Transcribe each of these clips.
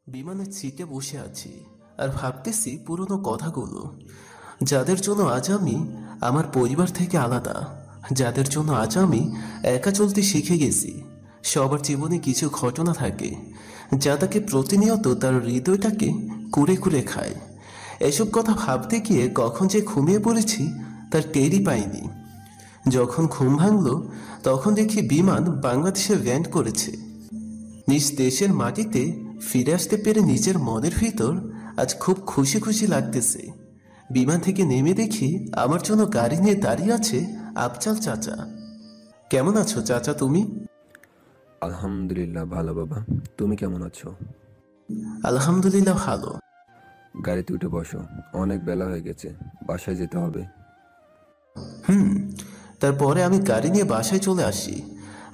বিমানের সিটে বসে আছি আর ভাবতেছি পুরনো কথাগুলো, যাদের জন্য আজ আমি আমার পরিবার থেকে আলাদা, যাদের জন্য আজ আমি একা চলতে শিখে গেছি। সবার জীবনে কিছু ঘটনা থাকে যা তাকে প্রতিনিয়ত তার হৃদয়টাকে কুড়ে কুড়ে খায়। এসব কথা ভাবতে গিয়ে কখন যে ঘুমিয়ে পড়েছি তার টেরই পাইনি। যখন ঘুম ভাঙল তখন দেখি বিমান বাংলাদেশে ল্যান্ড করেছে। নিজ দেশের মাটিতে ফিরে আসতে পেরে নিজের মনের ভিতর আজ খুব খুশি খুশি লাগতেছে। বিমান থেকে নেমে দেখি আমার জন্য গাড়ি নিয়ে দাঁড়িয়ে আছে আফজাল চাচা। কেমন আছো চাচা তুমি? আলহামদুলিল্লাহ ভালো বাবা। তুমি কেমন আছো? আলহামদুলিল্লাহ ভালো। গাড়িতে উঠে বসো, অনেক বেলা হয়ে গেছে, বাসায় যেতে হবে। তারপরে আমি গাড়ি নিয়ে বাসায় চলে আসি।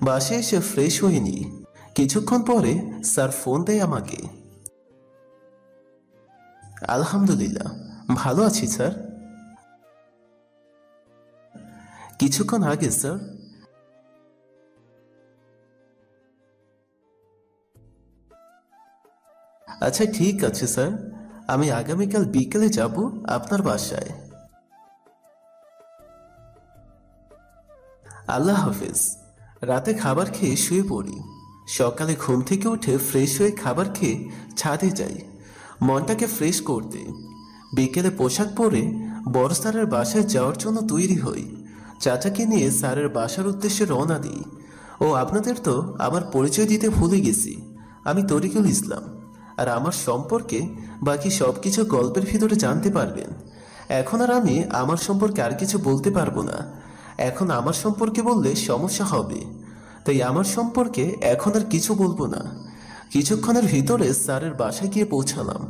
বাসায় এসে ফ্রেশ হয়ে নিই। কিছুক্ষণ পরে স্যার ফোন দেয় আমাকে। আলহামদুলিল্লাহ ভালো আছি স্যার। কিছুক্ষণ আগে স্যার। আচ্ছা ঠিক আছে স্যার, আমি আগামীকাল বিকেলে যাব আপনার বাসায়। আল্লাহ হাফেজ। রাতে খাবার খেয়ে শুয়ে পড়ি। সকালে ঘুম থেকে উঠে ফ্রেশ হয়ে খাবার খেয়ে ছাদে যাই মনটাকে ফ্রেশ করতে। বিকেলে পোশাক পরে বড় স্যারের বাসায় যাওয়ার জন্য তৈরি হই। চাচাকে নিয়ে স্যারের বাসার উদ্দেশ্যে রওনা দিই। ও আপনাদের তো আমার পরিচয় দিতে ভুলে গেছি, আমি তরিকুল ইসলাম। আর আমার সম্পর্কে বাকি সবকিছু গল্পের ভিতরে জানতে পারবেন। এখন আর আমি আমার সম্পর্কে আর কিছু বলতে পারবো না। এখন আমার সম্পর্কে বললে সমস্যা হবে, তাই আমার সম্পর্কে এখন আর কিছু বলবো না। কিছুক্ষণের ভিতরে স্যারের বাসায় গিয়ে পৌঁছালাম।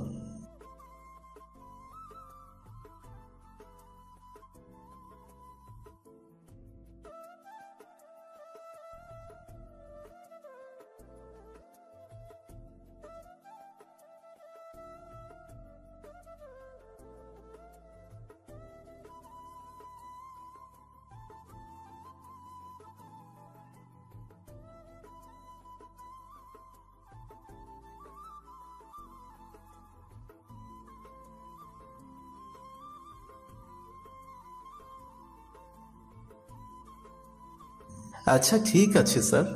আচ্ছা ঠিক আছে স্যার।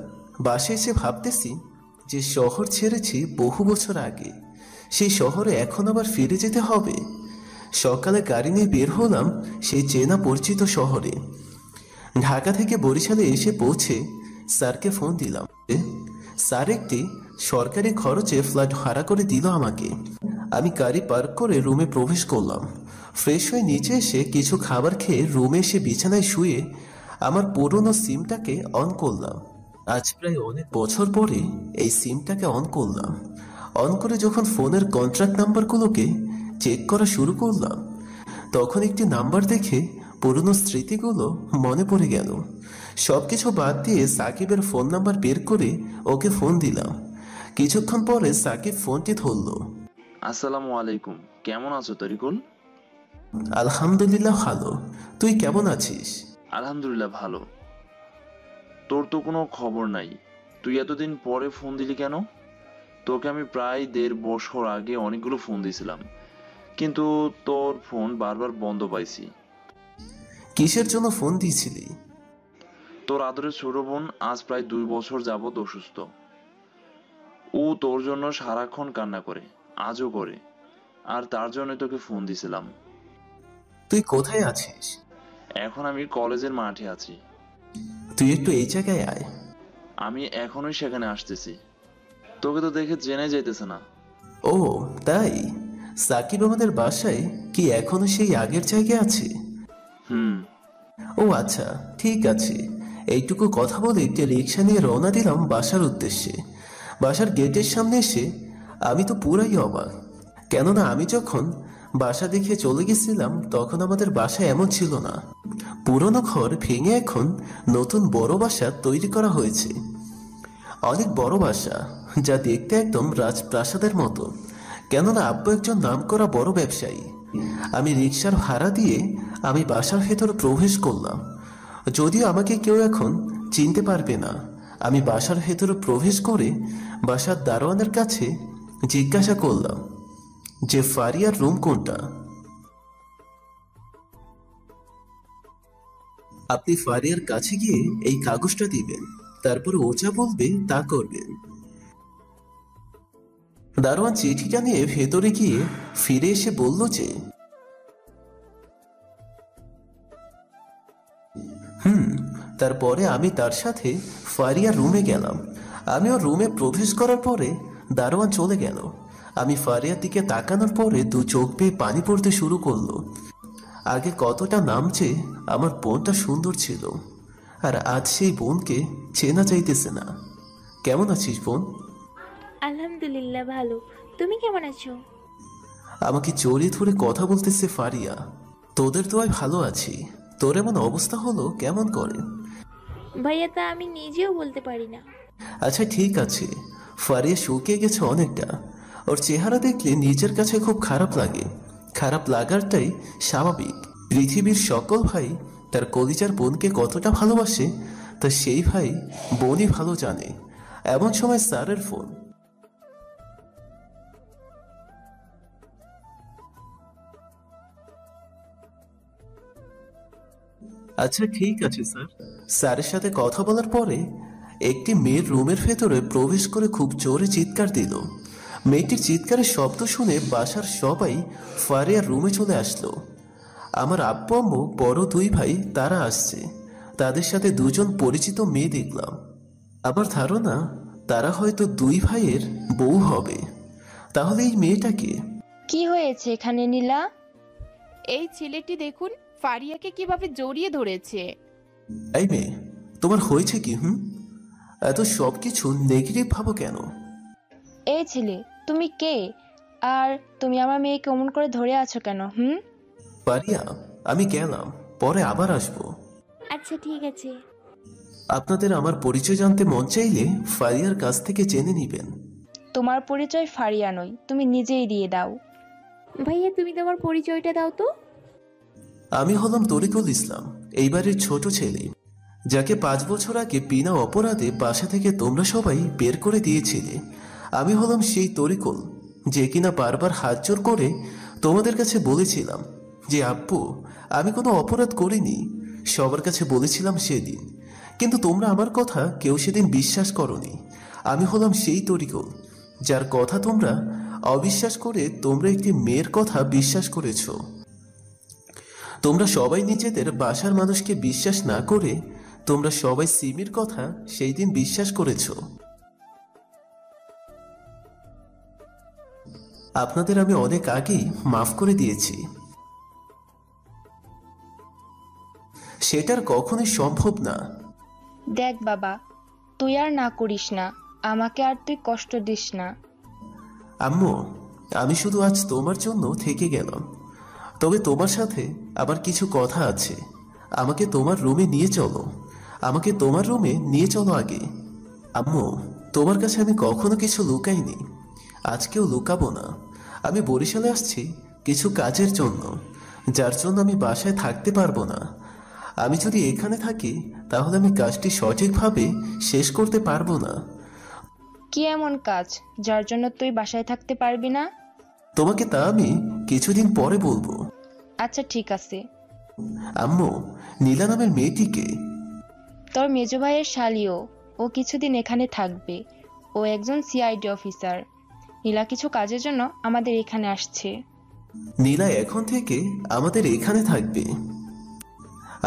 বাসায় এসে ভাবতেছি যে শহর ছেড়েছি বহু বছর আগে, সেই শহরে এখন আবার ফিরে যেতে হবে। সকালে গাড়ি নিয়ে বের হলাম সেই চেনা পরিচিত শহরে। ঢাকা থেকে বরিশালে এসে পৌঁছে স্যারকে ফোন দিলাম। স্যার একটি সরকারি খরচে ফ্ল্যাট ভাড়া করে দিল আমাকে। আমি গাড়ি পার্ক করে রুমে প্রবেশ করলাম। ফ্রেশ হয়ে নিচে এসে কিছু খাবার খেয়ে রুমে এসে বিছানায় শুয়ে আমার পুরনো সিমটাকে অন করলাম। আজ প্রায় অনেক বছর পরে এই সিমটাকে অন করলাম। অন করে যখন ফোনের কন্ট্রাক্ট নাম্বারগুলোকে চেক করা শুরু করলাম তখন একটি নাম্বার দেখে পুরনো স্মৃতিগুলো মনে পড়ে গেল। সবকিছু বাদ দিয়ে সাকিবের ফোন নাম্বার বের করে ওকে ফোন দিলাম। কিছুক্ষণ পরে সাকিব ফোনটি ধরল। আসসালামু আলাইকুম, কেমন আছো তরিকুল? আলহামদুলিল্লাহ ভালো, তুই কেমন আছিস? আলহামদুলিল্লাহ ভালো। তোর তো কোনো খবর নাই, তুই এতদিন পরে ফোন দিলি কেন? তোকে আমি প্রায় 1.5 বছর আগে অনেকগুলো ফোন দিয়েছিলাম, কিন্তু তোর ফোন বারবার বন্ধ পাইছি। কিসের জন্য ফোন দিয়েছিলি? তোর আদরের ছোট বোন আজ প্রায় 2 বছর যাবৎ অসুস্থ। ও তোর জন্য সারাক্ষণ কান্না করে, আজও করে, আর তার জন্য তোকে ফোন দিছিলাম। তুই কোথায় আছিস? এখন আমি কলেজের মাঠে আছি। তুই একটু এই জায়গায় আয়। আমি এখনই সেখানে আসতেছি। তোকে তো দেখে জেনে যাইতেছে না। ও তাই? সাকিব আমাদের বাসায় কি এখনো সেই আগের জায়গায় আছে? হুম। ও আচ্ছা ঠিক আছে। এইটুকু কথা বলে একটি রিক্সা নিয়ে রওনা দিলাম বাসার উদ্দেশ্যে। বাসার গেটের সামনে এসে আমি তো পুরাই অবাক, কেননা আমি যখন বাসা দেখে চলে গেছিলাম তখন আমাদের বাসা এমন ছিল না। পুরনো ঘর ভেঙে এখন নতুন বড় বাসা তৈরি করা হয়েছে। অনেক বড় বাসা, যা দেখতে একদম রাজপ্রাসাদের মতো, কেননা আব্বু একজন নামকরা বড় ব্যবসায়ী। আমি রিক্সার ভাড়া দিয়ে আমি বাসার ভেতর প্রবেশ করলাম। যদিও আমাকে কেউ এখন চিনতে পারবে না। আমি বাসার ভেতরে প্রবেশ করে বাসার দারোয়ানের কাছে জিজ্ঞাসা করলাম যে ফারিয়ার রুম কোনটা। আপনি ফারিয়ার কাছে গিয়ে এই কাগজটা দিবেন, তারপর ও যা বলবে তা করবেন। দারোয়ান চিঠিটা নিয়ে ভেতরে গিয়ে ফিরে এসে বলল যে তারপরে আমি তার সাথে ফারিয়ার রুমে গেলাম। আমি ওর রুমে প্রবেশ করার পরে দারোয়ান চলে গেল। আমি ফারিয়ার দিকে তাকানোর পরে দু চোখ বেয়ে পানি পড়তে শুরু করলো। আগে কতটা নামছে আমার বোনটা সুন্দর ছিল, আর আজ সেই বোনকে চেনা চাইতেছে না। কেমন আছিস বোন? আলহামদুলিল্লাহ ভালো। তুমি কেমন আছো? আমাকে জড়িয়ে ধরে কথা বলতেছে ফারিয়া। তোদের দোয়ায় ভালো আছি। তোর এমন অবস্থা হলো কেমন করে? ভাইয়া, তা আমি নিজেও বলতে পারি না। আচ্ছা ঠিক আছে। ফারিয়া শুকিয়ে গেছে অনেকটা। ওর চেহারা দেখলে নিজের কাছে খুব খারাপ লাগে। খারাপ লাগারটাই স্বাভাবিক। পৃথিবীর সকল ভাই তার কলিজার বোনকে কতটা ভালোবাসে তা সেই ভাই বোনই ভালো জানে। এমন সময় স্যারের ফোন। আচ্ছা ঠিক আছে স্যার। স্যারের সাথে কথা বলার পরে একটি মেয়ের রুমের ভেতরে প্রবেশ করে খুব জোরে চিৎকার দিল। মেয়েটির চিৎকারের শব্দ শুনে বাসার সবাই ফারিয়ার রুমে চলে আসলো। আমার আব্বু আম্মু বড় দুই ভাই তারা আসছে। তাদের সাথে দুজন পরিচিত মেয়ে দেখলাম। আমার ধারণা তারা হয়তো দুই ভাইয়ের বউ হবে। তাহলে এই মেয়েটাকে? কি হয়েছে এখানে নীলা? এই ছেলেটি দেখুন ফারিয়াকে কিভাবে জড়িয়ে ধরেছে। এই মেয়ে, তোমার হয়েছে কি? এত সবকিছু নেগেটিভ ভাবো কেন? এই ছেলে, তুমি কে? আর তুমি আমার মেয়েকে অমন করে ধরে আছো কেন? ফারিয়া, আমি গেলাম, পরে আবার আসবো। আচ্ছা ঠিক আছে। আপনাদের আমার পরিচয় জানতে মন চাইলে ফারিয়ার কাছ থেকে জেনে নিবেন। তোমার পরিচয় ফারিয়া নয়, তুমি নিজেই দিয়ে দাও। ভাইয়া, তুমি তোমার পরিচয়টা দাও তো। আমি হলাম তরিকুল ইসলাম, এই বাড়ির ছোট ছেলে, যাকে 5 বছর আগে বিনা অপরাধে বাসা থেকে তোমরা সবাই বের করে দিয়েছিলে। আমি হলাম সেই তরিকুল যে কিনা বারবার হাত জোর করে তোমাদের কাছে বলেছিলাম যে আব্বু আমি কোনো অপরাধ করিনি। সবার কাছে বলেছিলাম সেদিন, কিন্তু তোমরা আমার কথা কেউ সেদিন বিশ্বাস করনি। আমি হলাম সেই তরিকুল যার কথা তোমরা অবিশ্বাস করে তোমরা একটি মেয়ের কথা বিশ্বাস করেছো। তোমরা সবাই নিজেদের বাসার মানুষকে বিশ্বাস না করে তোমরা সবাই সিমির কথা সেই দিন বিশ্বাস করেছো। আপনাদের আমি অনেক আগেই মাফ করে দিয়েছি। সেটার কখনোই সম্ভব না। দেখ বাবা, তুই আর না করিস না, আমাকে আর তুই কষ্ট দিস না। আম্মু, আমি শুধু আজ তোমার জন্য থেকে গেলাম, তবে তোমার সাথে আবার কিছু কথা আছে। আমাকে তোমার রুমে নিয়ে চলো। আমাকে তোমার রুমে নিয়ে চলো আগে। আম্মু, তোমার কাছে আমি কখনো কিছু লুকাইনি, আজকেও লুকাবো না। আমি বরিশালে আসছি কিছু কাজের জন্য, যার জন্য আমি বাসায় থাকতে পারবো না। আমি যদি এখানে থাকি তাহলে আমি কাজটি সঠিকভাবে শেষ করতে পারবো না। কি এমন কাজ যার জন্য তুই বাসায় থাকতে পারবি না? তোমাকে তা আমি কিছুদিন পরে বলবো। আচ্ছা ঠিক আছে। আম্মু, নীলা নামের মেয়েটিকে? তোর মেজো ভাইয়ের শালিও, ও কিছুদিন এখানে থাকবে। ও একজন সিআইডি অফিসার। নীলা কিছু কাজের জন্য আমাদের এখানে আসছে। নীলা এখন থেকে আমাদের এখানে থাকবে।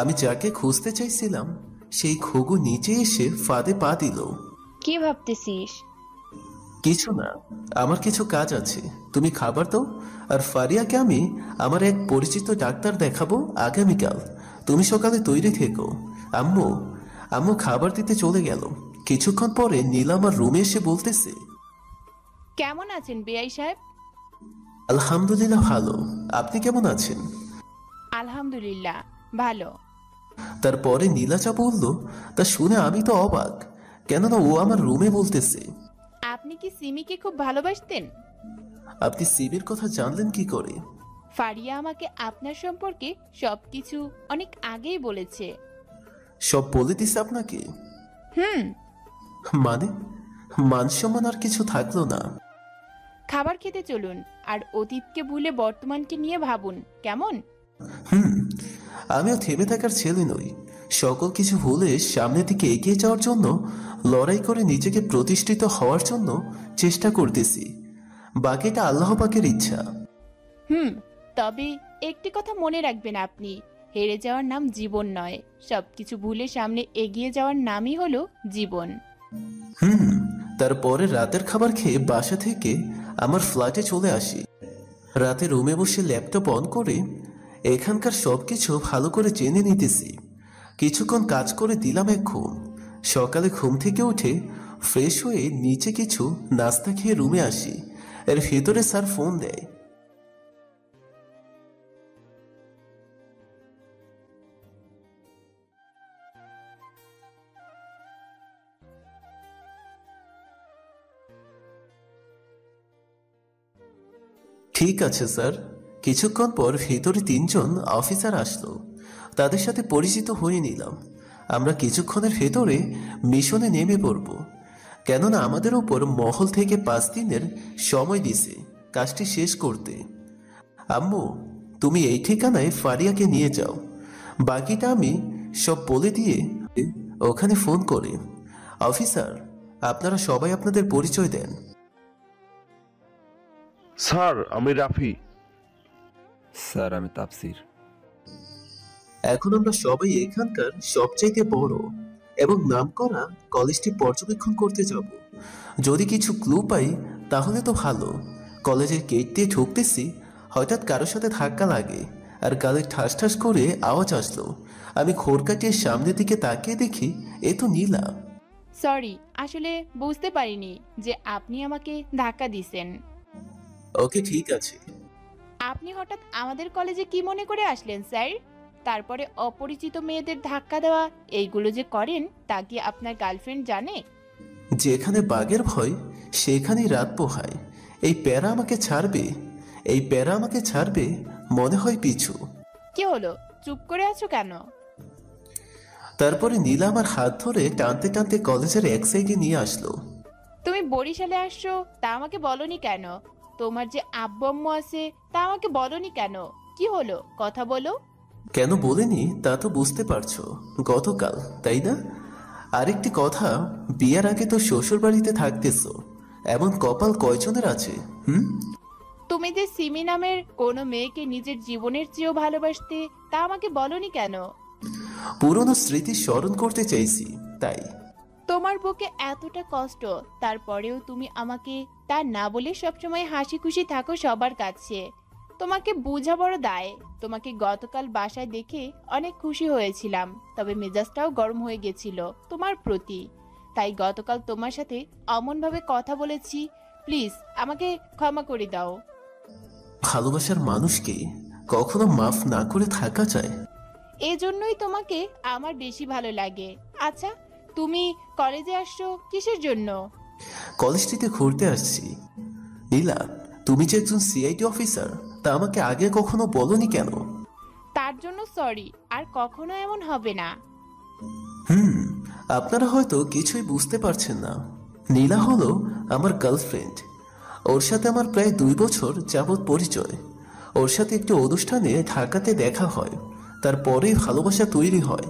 আমি যাকে খুঁজতে চাইছিলাম সেই খগু নিচে এসে ফাঁদে পা দিল। কি ভাবতেছিস? কিছু না, আমার কিছু কাজ আছে। তুমি খাবার দাও, আর ফারিয়াকে আমি আমার এক পরিচিত ডাক্তার দেখাবো আগামীকাল। তুমি সকালে তৈরি থেকো। আম্মু, আম্মু খাবার দিতে চলে গেল। কিছুক্ষণ পরে নীলা আমার রুমে এসে বলতেছে, কেমন আছেন বেআই সাহেব? আলহামদুলিল্লাহ ভালো। আপনি কেমন আছেন? আলহামদুলিল্লাহ ভালো। তারপরে নীলা যা বলল তা শুনে আমি তো অবাক, কেননা ও আমার রুমে বলতেছে, আপনি কি সিমিকে খুব ভালোবাসতেন? আপনি সিমির কথা জানলেন কি করে? ফারিয়া আমাকে আপনার সম্পর্কে সবকিছু অনেক আগেই বলেছে। সব বলে দিছে আপনাকে? হুম। মানে মান সম্মান আর কিছু থাকলো না? খাবার খেতে চলুন, আর অতীতকে ভুলে বর্তমানকে নিয়ে ভাবুন, কেমন? হুম, আমিও থেমে থাকার ছেলে নই। সকল কিছু ভুলে সামনের দিকে এগিয়ে যাওয়ার জন্য, লড়াই করে নিজেকে প্রতিষ্ঠিত হওয়ার জন্য চেষ্টা করতেছি। বাকিটা আল্লাহ পাকের ইচ্ছা। তবে একটি কথা মনে রাখবেন, আপনি হেরে যাওয়ার নাম জীবন নয়। সবকিছু ভুলে সামনে এগিয়ে যাওয়ার নামই হলো জীবন। হুম, তারপরে রাতের খাবার খেয়ে বাসা থেকে আমার ফ্ল্যাটে চলে আসি। রাতে রুমে বসে ল্যাপটপ অন করে এখানকার সবকিছু ভালো করে জেনে নিতেছি। কিছুক্ষণ কাজ করে দিলাম এক ঘুম। সকালে ঘুম থেকে উঠে ফ্রেশ হয়ে নিচে কিছু নাস্তা খেয়ে রুমে আসি। এর ভেতরে স্যার ফোন দেয়। ঠিক আছে স্যার। কিছুক্ষণ পর ভেতরে 3জন অফিসার আসলো। তাদের সাথে পরিচিত হয়ে নিলাম। আমরা কিছুক্ষণের ভেতরে মিশনে নেমে পড়ব, কেননা আমাদের উপর মহল থেকে 5 দিনের সময় দিছে কাজটি শেষ করতে। আম্মু, তুমি এই ঠিকানায় ফারিয়াকে নিয়ে যাও। বাকিটা আমি সব বলে দিয়ে ওখানে ফোন করে, অফিসার, আপনারা সবাই আপনাদের পরিচয় দেন। স্যার, আমি রাফি। স্যার, আমি তাফসির। এখন আমরা সবাই এখানকার সবচাইতে বড় এবং নামকরা কলেজটি পর্যবেক্ষণ করতে যাব। যদি কিছু ক্লু পাই তাহলে তো ভালো। কলেজের গেট দিয়ে ঢুকতেছি, হঠাৎ কারোর সাথে ধাক্কা লাগে আর গালে ঠাস ঠাস করে আওয়াজ আসলো। আমি খোর কাটিয়ে সামনের দিকে তাকিয়ে দেখি এ তো নীলা। সরি, আসলে বুঝতে পারিনি যে আপনি আমাকে ধাক্কা দিছেন। ওকে, ঠিক আছে। আপনি হঠাৎ আমাদের কলেজে কি মনে করে আসলেন স্যার? তারপরে অপরিচিত মেয়েদের ধাক্কা দেওয়া এইগুলো যে করেন, তা কি আপনার গার্লফ্রেন্ড জানে? যেখানে বাঘের ভয় সেখানেই রাত পোহায়। এই প্যারা আমাকে ছাড়বে, এই প্যারা আমাকে ছাড়বে মনে হয় পিছু। কি হলো, চুপ করে আছো কেন? তারপরে নীলা আমার হাত ধরে টানতে টানতে কলেজের এক সাইডে নিয়ে আসলো। তুমি বরিশালে আসছো, তা আমাকে বলনি কেন? তোমার যে আব্বু আম্মু আছে, তা আমাকে বলনি কেন? কি হলো, কথা বলো। কেন বলিনি তা তো বুঝতে পারছো, গতকাল, তাই না? আরেকটি কথা, বিয়ের আগে তো শ্বশুর বাড়িতে থাকতেছো, এমন কপাল কয়জনের আছে? তুমি যে সিমি নামের কোনো মেয়েকে নিজের জীবনের চেয়েও ভালোবাসতে, তা আমাকে বলনি কেন? পুরনো স্মৃতি স্মরণ করতে চাইছি, তাই। তোমার বুকে এতটা কষ্ট, তারপরেও তুমি আমাকে তা না বলে সবসময় হাসি খুশি থাকো সবার কাছে। তোমাকে বোঝা বড় দায়। তোমাকে গতকাল বাসায় দেখে অনেক খুশি হয়েছিলাম, তবে মেজাজটাও গরম হয়ে গেছিল তোমার প্রতি। তাই গতকাল তোমার সাথে অমনভাবে কথা বলেছি। প্লিজ আমাকে ক্ষমা করে দাও। ভালোবাসার মানুষকে কখনো মাফ না করে থাকা যায়? এজন্যই তোমাকে আমার বেশি ভালো লাগে। আচ্ছা, তুমি কলেজে আসছো কিসের জন্য? কলেজটিতে ঘুরতে আসছি। নীলা, তুমি যে একজন সিআইডি অফিসার, তা আমাকে আগে কখনো বলনি কেন? তার জন্য সরি, আর কখনো এমন হবে না। আপনারা হয়তো কিছুই বুঝতে পারছেন না। নীলা হলো আমার গার্লফ্রেন্ড। ওর সাথে আমার প্রায় 2 বছর যাবৎ পরিচয়। ওর সাথে একটি অনুষ্ঠানে ঢাকাতে দেখা হয়, তারপরেই ভালোবাসা তৈরি হয়।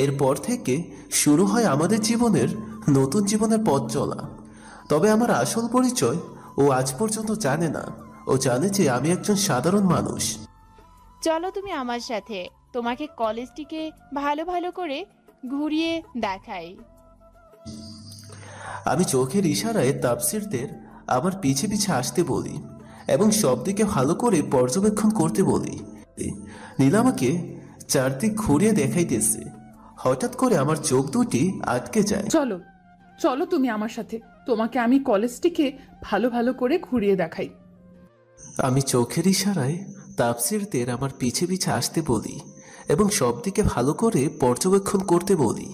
এরপর থেকে শুরু হয় আমাদের জীবনের নতুন জীবনের পথ চলা। তবে আমার আসল পরিচয় ও আজ পর্যন্ত জানে না। ও জানে যে আমি একজন সাধারণ মানুষ। চলো তুমি আমার সাথে, তোমাকে কলেজটিকে ভালো ভালো করে ঘুরিয়ে দেখাই। আমি চোখের ইশারায় তাফসিরদের আমার পিছে পিছে আসতে বলি এবং সব দিকে ভালো করে পর্যবেক্ষণ করতে বলি। নীলা আমাকে চারদিক ঘুরিয়ে দেখাইতেছে। হঠাৎ করে আমার চোখ দুটি আটকে যায়। চলো চলো তুমি আমার সাথে, তোমাকে আমি কলেজটিকে ভালো ভালো করে ঘুরিয়ে দেখাই। আমি চোখের ইশারায় তাফসিরদের আমার পিছে পিছে আসতে বলি এবং সব দিকে ভালো করে পর্যবেক্ষণ করতে বলি।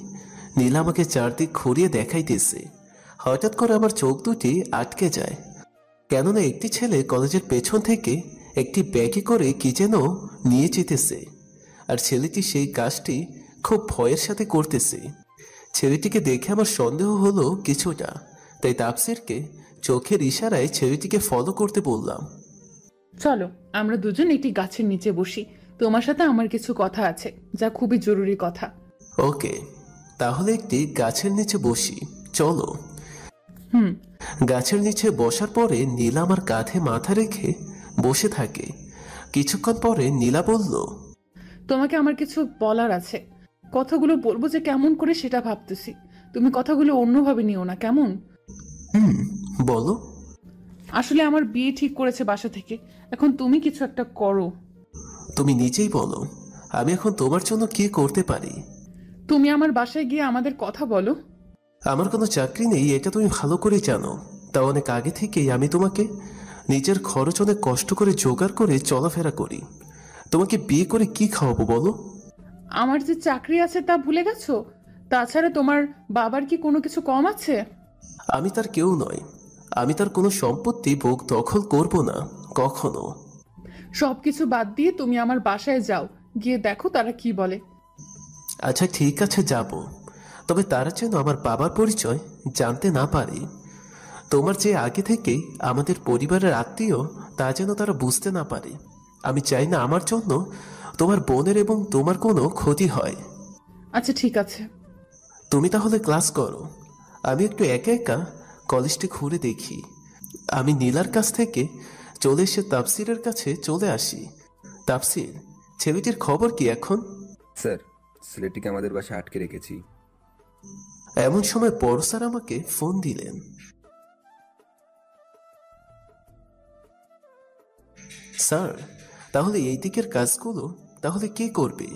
নীলা আমাকে চারদিক ঘুরিয়ে দেখাইতেছে। হঠাৎ করে আমার চোখ দুটি আটকে যায়, কেননা একটি ছেলে কলেজের পেছন থেকে একটি ব্যাগে করে কি যেন নিয়ে যেতেছে, আর ছেলেটি সেই কাজটি খুব ভয়ের সাথে করতেছে। ছেলেটিকে দেখে আমার সন্দেহ হলো কিছুটা, তাই তাফসিরকে চোখের ইশারায় ছেলেটিকে ফলো করতে বললাম। চলো আমরা দুজন একটি গাছের নিচে বসি, তোমার সাথে আমার কিছু কথা আছে, যা খুবই জরুরি কথা। ওকে, তাহলে একটি গাছের নিচে বসি, চলো। হুম। গাছের নিচে বসার পরে নীলা আমার কাঁধে মাথা রেখে বসে থাকে। কিছুক্ষণ পরে নীলা বলল, তোমাকে আমার কিছু বলার আছে। কথাগুলো বলবো যে কেমন করে সেটা ভাবতেছি। তুমি কথাগুলো অন্যভাবে নিও না, কেমন? হুম, বলো। আসলে আমার বিয়ে ঠিক করেছে বাসা থেকে, এখন তুমি কিছু একটা করো। তুমি নিজেই বলো, আমি এখন তোমার জন্য কি করতে পারি? তুমি আমার বাসায় গিয়ে আমাদের কথা বলো। আমার কোনো চাকরি নেই, এটা তুমি ভালো করে জানো। তা অনেক আগে থেকেই আমি তোমাকে নিজের খরচ অনেক কষ্ট করে জোগাড় করে চলাফেরা করি। তোমাকে বিয়ে করে কি খাওয়াবো বলো? আমার যে চাকরি আছে তা ভুলে গেছো? তাছাড়া তোমার বাবার কি কোনো কিছু কম আছে? আমি তার কেউ নয়, আমি তার কোনো সম্পত্তি ভোগ দখল করব না কখনো। সবকিছু বাদ দিয়ে তুমি আমার বাসায় যাও, গিয়ে দেখো তারা কি বলে। আচ্ছা ঠিক আছে, যাব, তবে তারা যেন আমার বাবার পরিচয় জানতে না পারে। তোমার যে আগে থেকেই আমাদের পরিবারের আত্মীয়, তা যেন তারা বুঝতে না পারে। আমি চাই না আমার জন্য তোমার বোনের এবং তোমার কোনো ক্ষতি হয়। আচ্ছা ঠিক আছে। তুমি তাহলে ক্লাস করো, আমি একটু একা একা কলেজটি ঘুরে দেখি। আমি নীলার কাছ থেকে চলে এসে তাফসিরের কাছে চলে আসি। তাফসির, ছেলেটির খবর কি এখন? স্যার, ছেলেটিকে আমাদের বাসায় আটকে রেখেছি। এমন সময় বড় স্যার আমাকে ফোন দিলেন। স্যার, তাহলে এই দিকের কাজগুলো তাহলে কে করবে?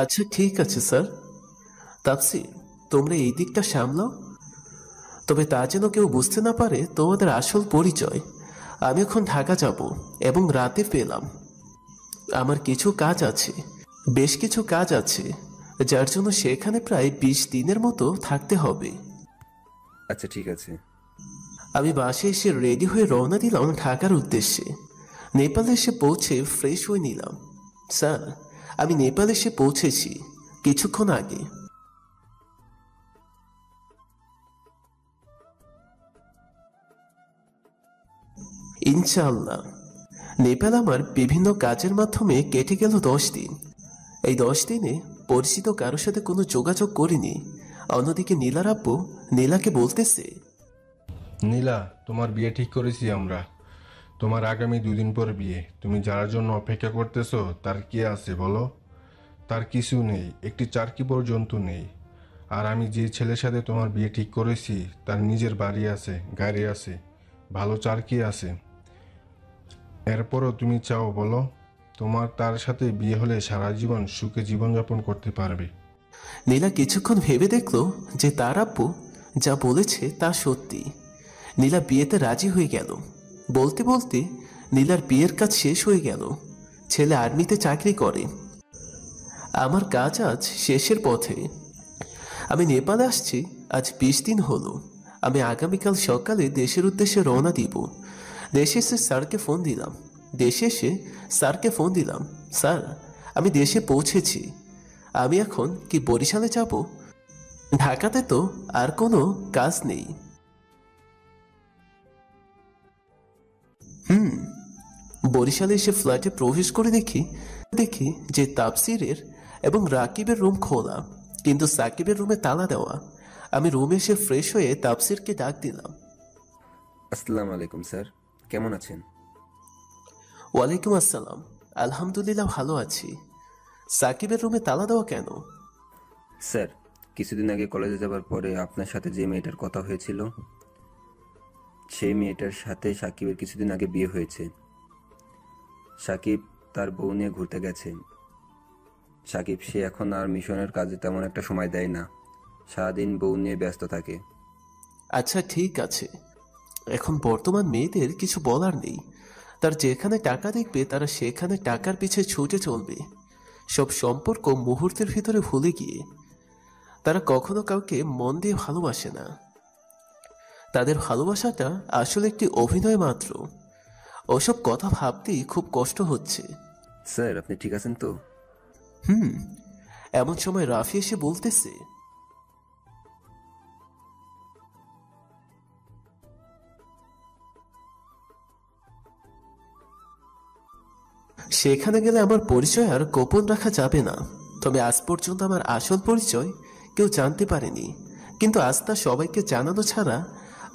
আচ্ছা ঠিক আছে স্যার। তাফসির, তোমরা এই দিকটা সামলাও, তবে তা যেন কেউ বুঝতে না পারে তোমাদের আসল পরিচয়। আমি এখন ঢাকা যাব এবং রাতে পেলাম। আমার কিছু কাজ আছে, বেশ কিছু কাজ আছে, যার জন্য সেখানে প্রায় 20 দিনের মতো থাকতে হবে। আচ্ছা ঠিক আছে। আমি বাসে এসে রেডি হয়ে রওনা দিলাম ঢাকার উদ্দেশ্যে। নেপালে এসে পৌঁছে ফ্রেশ হয়ে নিলাম। স্যার, আমি নেপাল এসে পৌঁছেছি কিছুক্ষণ আগে। ইনশাআল্লাহ। নেপাল আমার বিভিন্ন কাজের মাধ্যমে কেটে গেল 10 দিন। এই 10 দিনে পরিচিত কারোর সাথে কোনো যোগাযোগ করিনি। অন্যদিকে নীলার আব্বু নীলাকে বলতেছে, নীলা, তোমার বিয়ে ঠিক করেছি আমরা। তোমার আগামী 2 দিন পর বিয়ে। তুমি যার জন্য অপেক্ষা করতেছো তার কি আছে বলো? তার কিছু নেই, একটি চারকি পর্যন্ত নেই। আর আমি যে ছেলের সাথে তোমার বিয়ে ঠিক করেছি তার নিজের বাড়ি আছে, গাড়ি আছে, ভালো চারকি আছে। এরপরও তুমি চাও বলো? তোমার তার সাথে বিয়ে হলে সারা জীবন সুখে জীবনযাপন করতে পারবে। নীলা কিছুক্ষণ ভেবে দেখলো যে তার আব্বু যা বলেছে তা সত্যি। নীলা বিয়েতে রাজি হয়ে গেল। বলতে বলতে নীলার বিয়ের কাজ শেষ হয়ে গেল। ছেলে আর্মিতে চাকরি করে। আমার কাজ আজ শেষের পথে। আমি নেপালে আসছি আজ 20 দিন হলো। আমি আগামীকাল সকালে দেশের উদ্দেশ্যে রওনা দিব। দেশে এসে স্যারকে ফোন দিলাম, স্যার আমি দেশে পৌঁছেছি। আমি এখন কি বরিশালে যাব? ঢাকাতে তো আর কোনো কাজ নেই। বরিশালে এসে ফ্ল্যাটে প্রবেশ করে দেখি যে তাফসিরের এবং রাকিবের রুম খোলা, কিন্তু সাকিবের রুমে তালা দেওয়া। আমি রুমে এসে ফ্রেশ হয়ে তাফসিরকে ডাক দিলাম। আসসালামু আলাইকুম স্যার, কেমন আছেন? ওয়ালাইকুম আসসালাম, আলহামদুলিল্লাহ ভালো আছি। সাকিবের রুমে তালা দেওয়া কেন? স্যার, কিছুদিন আগে কলেজে যাবার পরে আপনার সাথে যে মেয়েটার কথা হয়েছিল, সেই মেয়েটার সাথে সাকিবের কিছুদিন আগে বিয়ে হয়েছে। সাকিব তার বউ নিয়ে ঘুরতে গেছে। সাকিব সে এখন আর মিশনের কাজে তেমন একটা সময় দেয় না, সারাদিন বউ নিয়ে ব্যস্ত থাকে। আচ্ছা ঠিক আছে, এখন বর্তমান মেয়েদের কিছু বলার নেই। তার যেখানে টাকা দেখবে তারা সেখানে টাকার পিছে ছুটে চলবে। সব সম্পর্ক মুহূর্তের ভিতরে ভুলে গিয়ে তারা কখনো কাউকে মন দিয়ে ভালোবাসে না। তাদের ভালোবাসাটা আসলে একটি অভিনয় মাত্র। ওসব কথা ভাবতেই খুব কষ্ট হচ্ছে। স্যার আপনি ঠিক আছেন তো? হুম। এমন সময় রাফি এসে বলতেছে, সেখানে গেলে আমার পরিচয় আর গোপন রাখা যাবে না। তবে আজ পর্যন্ত আমার আসল পরিচয় কেউ জানতে পারেনি, কিন্তু আজ তা সবাইকে জানানো ছাড়া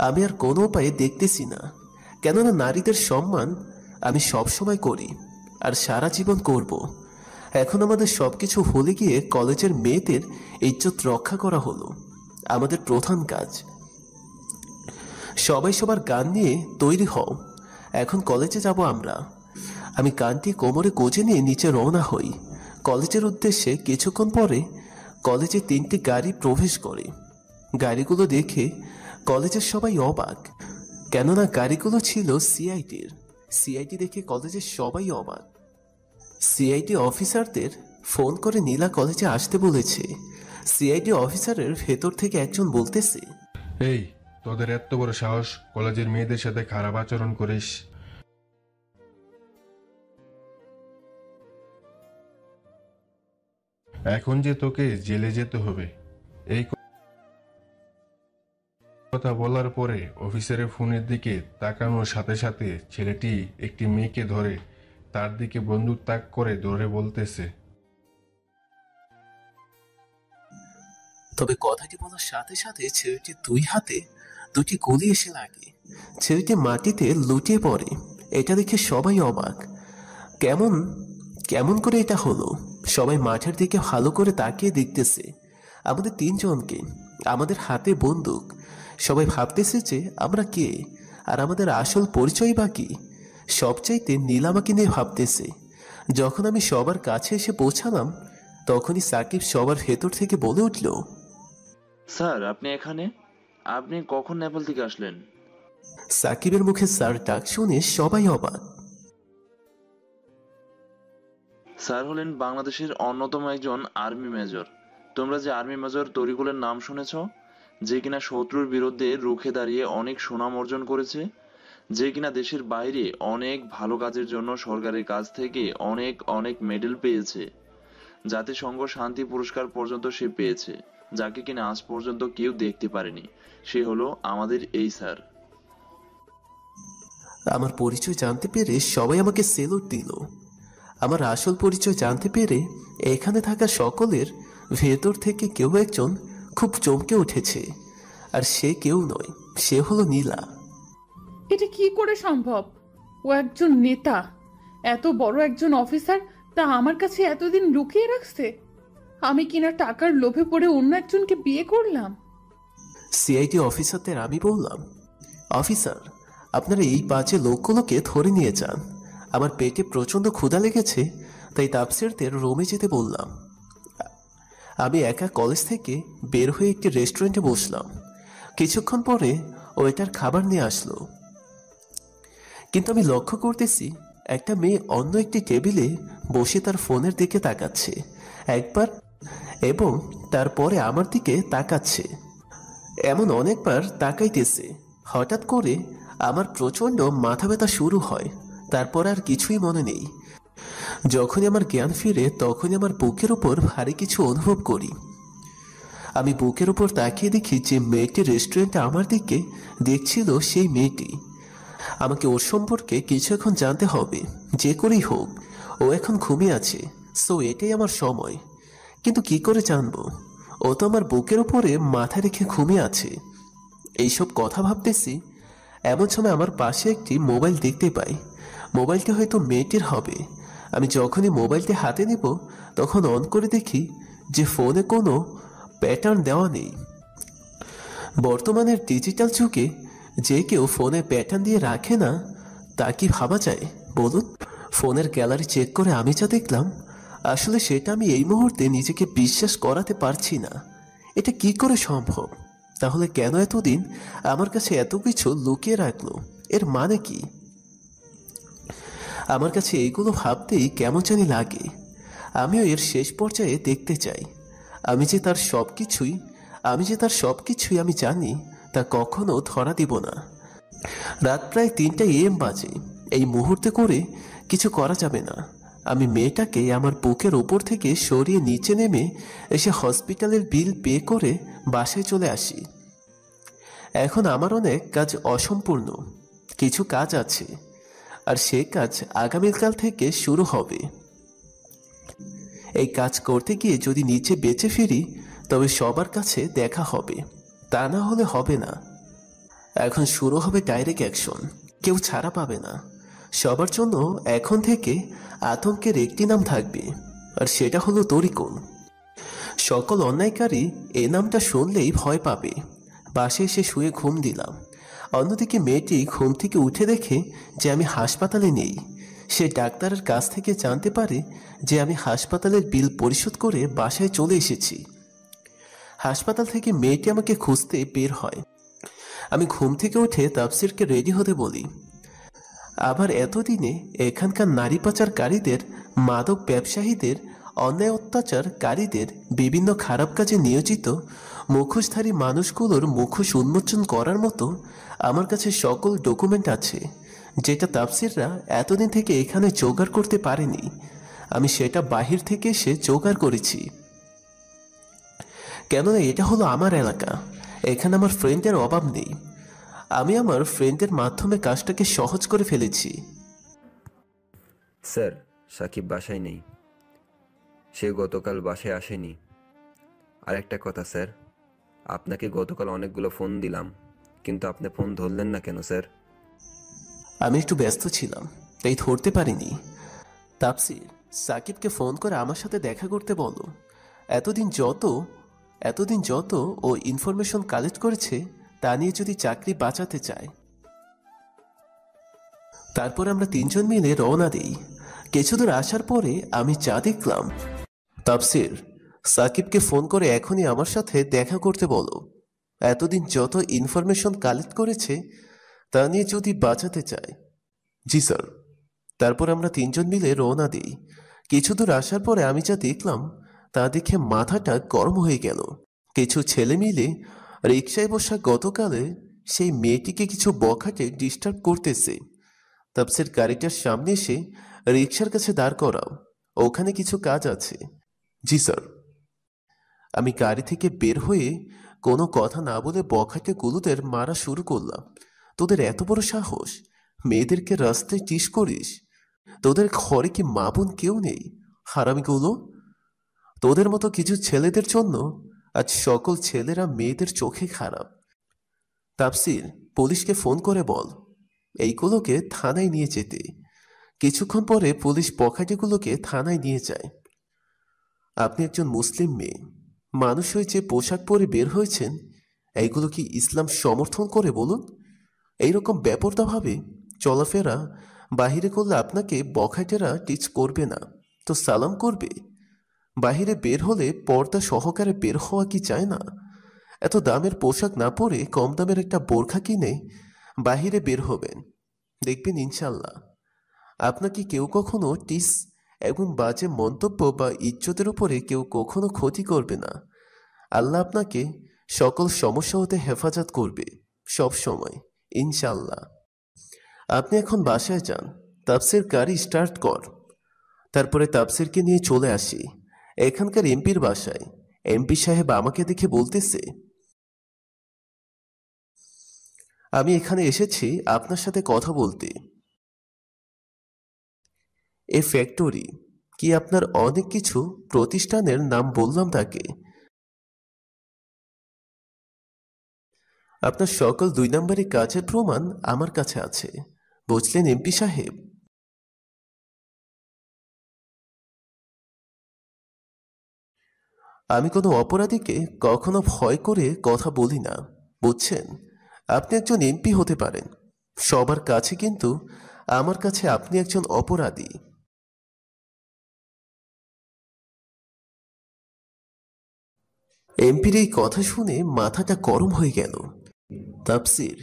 আমি আর কোনো উপায়ে দেখতেছি না। কেননা নারীদের সম্মান আমি সব সময় করি আর সারা জীবন করব। এখন আমাদের সবকিছু ভুলে গিয়ে কলেজের মেয়েদের ইজ্জত রক্ষা করা হলো আমাদের প্রধান কাজ। সবাই সবার গান নিয়ে তৈরি হও, এখন কলেজে যাব আমরা। আমি গানটি কোমরে গোজে নিয়ে নিচে রওনা হই কলেজের উদ্দেশ্যে। কিছুক্ষণ পরে কলেজে 3টি গাড়ি প্রবেশ করে। গাড়িগুলো দেখে কলেজের সবাই অবাক, কেননা গাড়িগুলো ছিল সিআইডির। সিআইডি দেখে কলেজের সবাই অবাক। সিআইডি অফিসারদের ফোন করে নীলা কলেজে আসতে বলেছে। সিআইডি অফিসারের ভেতর থেকে একজন বলতেছে, এই তোদের এত বড় সাহস কলেজের মেয়েদের সাথে খারাপ আচরণ করিস? এখন যে তোকে জেলে যেতে হবে। এই কথা বলার পরে অফিসারের ফোনের দিকে তাকানোর সাথে সাথে ছেলেটি একটি মেয়েকে ধরে তার দিকে বন্দুক তাক করে ধরে বলতেছে, তবে কথাটি বলার সাথে সাথে ছেলেটির 2 হাতে 2টি গুলি এসে লাগে। ছেলেটি মাটিতে লুটিয়ে পড়ে। এটা দেখে সবাই অবাক, কেমন কেমন করে এটা হলো। সবাই মাঠের দিকে ভালো করে তাকিয়ে দেখতেছে আমাদের 3 জনকে, আমাদের হাতে বন্দুক। সবাই ভাবতেছে যে আমরা কে আর আমাদের আসল পরিচয় বা কি। সবচাইতে নীলামাকে নিয়ে ভাবতেছে। যখন আমি সবার কাছে এসে পৌঁছালাম তখনই সাকিব সবার ভেতর থেকে বলে উঠল, স্যার আপনি এখানে? আপনি কখন নেপাল থেকে আসলেন? সাকিবের মুখে স্যার ডাক শুনে সবাই অবাক। স্যার হলেন বাংলাদেশের অন্যতম একজন আর্মি মেজর। তোমরা যে আর্মি মেজর তরিকুলের নাম শুনেছ, যে কিনা শত্রুর বিরুদ্ধে রুখে দাঁড়িয়ে অনেক সুনাম অর্জন করেছে, যে কিনা দেশের বাইরে অনেক ভালো কাজের জন্য সরকারের কাছ থেকে অনেক অনেক মেডেল পেয়েছে, জাতিসংঘ শান্তি পুরস্কার পর্যন্ত সে পেয়েছে, যাকে কিনা আজ পর্যন্ত কেউ দেখতে পারেনি, সে হলো আমাদের এই স্যার। আমার পরিচয় জানতে পেরে সবাই আমাকে সেলুট দিল। আমার আসল পরিচয় জানতে পেরে এখানে থাকা সকলের ভেতর থেকে কেউ একজন খুব চমকে উঠেছে। আর সে কেউ নয়, সে হলো নীলা। এটা কি করে সম্ভব? ও একজন নেতা, এত বড় একজন অফিসার, তা আমার কাছে এতদিন লুকিয়ে রাখছে। আমি কিনা টাকার লোভে পড়ে অন্য একজনকে বিয়ে করলাম। সিআইডি অফিসারদের আমি বললাম, অফিসার আপনারা এই বাজে লোকগুলোকে ধরে নিয়ে যান। আমার পেটে প্রচন্ড ক্ষুধা লেগেছে, তাই তাপসিরদের রুমে যেতে বললাম। আমি একা কলেজ থেকে বের হয়ে একটি রেস্টুরেন্টে বসলাম। কিছুক্ষণ পরে ওয়েটার খাবার নিয়ে আসলো, কিন্তু আমি লক্ষ্য করতেছি একটা মেয়ে অন্য একটি টেবিলে বসে তার ফোনের দিকে তাকাচ্ছে একবার, এবং তারপরে আমার দিকে তাকাচ্ছে। এমন অনেকবার তাকাইতেছে। হঠাৎ করে আমার প্রচন্ড মাথা ব্যথা শুরু হয়। তারপর আর কিছুই মনে নেই। যখনই আমার জ্ঞান ফিরে তখনই আমার বুকের উপর ভারী কিছু অনুভব করি। আমি বুকের উপর তাকিয়ে দেখি যে মেয়েটি রেস্টুরেন্টে আমার দিকে দেখছিল, সেই মেয়েটি। আমাকে ওর সম্পর্কে কিছু এখন জানতে হবে, যে করেই হোক। ও এখন ঘুমিয়ে আছে, সো এটাই আমার সময়। কিন্তু কি করে জানবো? ও তো আমার বুকের উপরে মাথা রেখে ঘুমিয়ে আছে। এইসব কথা ভাবতেছি, এমন সময় আমার পাশে একটি মোবাইল দেখতে পাই। মোবাইলটা হয়তো মেয়েটির হবে। আমি যখনই মোবাইলটি হাতে নিব তখন অন করে দেখি যে ফোনে কোনো প্যাটার্ন দেওয়া নেই। বর্তমানের ডিজিটাল যুগে যে কেউ ফোনে প্যাটার্ন দিয়ে রাখে না, তা কি ভাবা যায় বলুন? ফোনের গ্যালারি চেক করে আমি যা দেখলাম, আসলে সেটা আমি এই মুহূর্তে নিজেকে বিশ্বাস করাতে পারছি না। এটা কি করে সম্ভব? তাহলে কেন এতদিন আমার কাছে এত কিছু লুকিয়ে রাখলো? এর মানে কি? আমার কাছে এইগুলো ভাবতেই কেমন জানি লাগে। আমিও এর শেষ পর্যায়ে দেখতে চাই। আমি যে তার সবকিছুই আমি জানি, তা কখনো ধরা দিব না। রাত প্রায় 3টা AM বাজে। এই মুহূর্তে করে কিছু করা যাবে না। আমি মেয়েটাকে আমার বুকের ওপর থেকে সরিয়ে নিচে নেমে এসে হসপিটালের বিল পে করে বাসায় চলে আসি। এখন আমার অনেক কাজ অসম্পূর্ণ, কিছু কাজ আছে, আর সে কাজ আগামীকাল থেকে শুরু হবে। এই কাজ করতে গিয়ে যদি নিচে বেঁচে ফিরি তবে সবার কাছে দেখা হবে, তা না হলে হবে না। এখন শুরু হবে ডাইরেক্ট অ্যাকশন, কেউ ছাড়া পাবে না। সবার জন্য এখন থেকে আতঙ্কের একটি নাম থাকবে, আর সেটা হলো তরিকুল। সকল অন্যায়কারী এ নামটা শুনলেই ভয় পাবে। বাসে এসে শুয়ে ঘুম দিলাম। অন্যদিকে মেয়েটি ঘুম থেকে উঠে দেখে যে আমি হাসপাতালে নেই। সে ডাক্তারের কাছ থেকে জানতে পারে যে আমি হাসপাতালের বিল পরিশোধ করে বাসায় চলে এসেছি। হাসপাতাল থেকে মেয়েটি আমাকে খুঁজতে বের হয়। আমি ঘুম থেকে উঠে তাফসিরকে রেডি হতে বলি। আবার এতদিনে এখানকার নারী পাচারকারীদের, মাদক ব্যবসায়ীদের, অন্যায় অত্যাচারকারীদের, বিভিন্ন খারাপ কাজে নিয়োজিত মুখোশধারী মানুষগুলোর মুখোশ উন্মোচন করার মতো আমার কাছে সকল ডকুমেন্ট আছে, যেটা তাফসিররা এতদিন থেকে এখানে জোগাড় করতে পারেনি। আমি সেটা বাহির থেকে এসে জোগাড় করেছি। কেননা এটা হলো আমার এলাকা, এখানে আমার ফ্রেন্ডের অভাব নেই। আমি আমার ফ্রেন্ডের মাধ্যমে কাজটাকে সহজ করে ফেলেছি। স্যার, সাকিব বাসায় নেই, সে গতকাল বাসায় আসেনি। আর একটা কথা স্যার, আপনাকে গতকাল অনেকগুলো ফোন দিলাম, কিন্তু আপনি ফোন ধরলেন না কেন স্যার? আমি একটু ব্যস্ত ছিলাম, তাই ধরতে পারিনি। তাফসির, সাকিবকে ফোন করে আমার সাথে দেখা করতে বলো। এতদিন যত ও ইনফরমেশন কালেক্ট করেছে তা নিয়ে যদি চাকরি বাঁচাতে চায়। তারপর আমরা তিনজন মিলে রওনা দিই। কিছুদূর আসার পরে আমি যা দেখলাম। তাফসির, সাকিবকে ফোন করে এখনই আমার সাথে দেখা করতে বলো। এতদিন যত ইনফরমেশন কালেক্ট করেছে তা নিয়ে যদি বাঁচাতে চায়। জি স্যার। তারপর আমরা তিনজন মিলে রওনা দিই। কিছুদূর আসার পরে আমি যা দেখলাম তা দেখে মাথাটা গরম হয়ে গেল। কিছু ছেলে মিলে রিকশায় বসা গতকালে সেই মেয়েটিকে কিছু বখাটে ডিস্টার্ব করতেছে। তাফসির গাড়িটার সামনে এসে রিকশার কাছে দাঁড় করাও, ওখানে কিছু কাজ আছে। জি স্যার। আমি গাড়ি থেকে বের হয়ে কোনো কথা না বলে বখাটে গুলোদের মারা শুরু করলাম। তোদের এত বড় সাহস, মেয়েদেরকে রাস্তায় টিস করিস? তোদের ঘরে কি মা বোন কেউ নেই? হারামিগুলো, তোদের মতো কিছু ছেলেদের জন্য আজ সকল ছেলেরা মেয়েদের চোখে খারাপ। তাফসির, পুলিশকে ফোন করে বল এইগুলোকে থানায় নিয়ে যেতে। কিছুক্ষণ পরে পুলিশ বখাটেগুলোকে থানায় নিয়ে যায়। আপনি একজন মুসলিম মেয়ে, মানুষ হয়ে যে পোশাক পরে বের হয়েছেন, এইগুলো কি ইসলাম সমর্থন করে বলুন? এইরকম বেপরোয়াভাবে চলাফেরা বাহিরে করলে আপনাকে বখাটেরা টিচ করবে না তো সালাম করবে? বাহিরে বের হলে পর্দা সহকারে বের হওয়া কি চায় না? এত দামের পোশাক না পরে কম দামের একটা বোরখা কিনে বাহিরে বের হবেন, দেখবেন ইনশাল্লাহ আপনাকে কেউ কখনো টিস এবং বাজে মন্তব্য বা ইজ্জতের উপরে কেউ কখনো ক্ষতি করবে না। আল্লাহ আপনাকে সকল সমস্যা হতে হেফাজত করবে সব সময়, ইনশাল্লাহ। আপনি এখন বাসায় যান, তাফসির গাড়ি স্টার্ট কর। তারপরে তাফসিরকে নিয়ে চলে আসি এখানকার এমপির বাসায়। এমপি সাহেব আমাকে দেখে বলতেছে, আমি এখানে এসেছি আপনার সাথে কথা বলতে। এ ফ্যাক্টরি কি আপনার অনেক কিছু প্রতিষ্ঠানের নাম বললাম তাকে। আপনার সকল 2 নম্বরের কাজের প্রমাণ আমার কাছে আছে, বুঝলেন এমপি সাহেব? আমি কোনো অপরাধীকে কখনো ভয় করে কথা বলি না, বুঝছেন? আপনি একজন এমপি হতে পারেন সবার কাছে, কিন্তু আমার কাছে আপনি একজন অপরাধী। এমপির এই কথা শুনে মাথাটা গরম হয়ে গেল। তাফসির,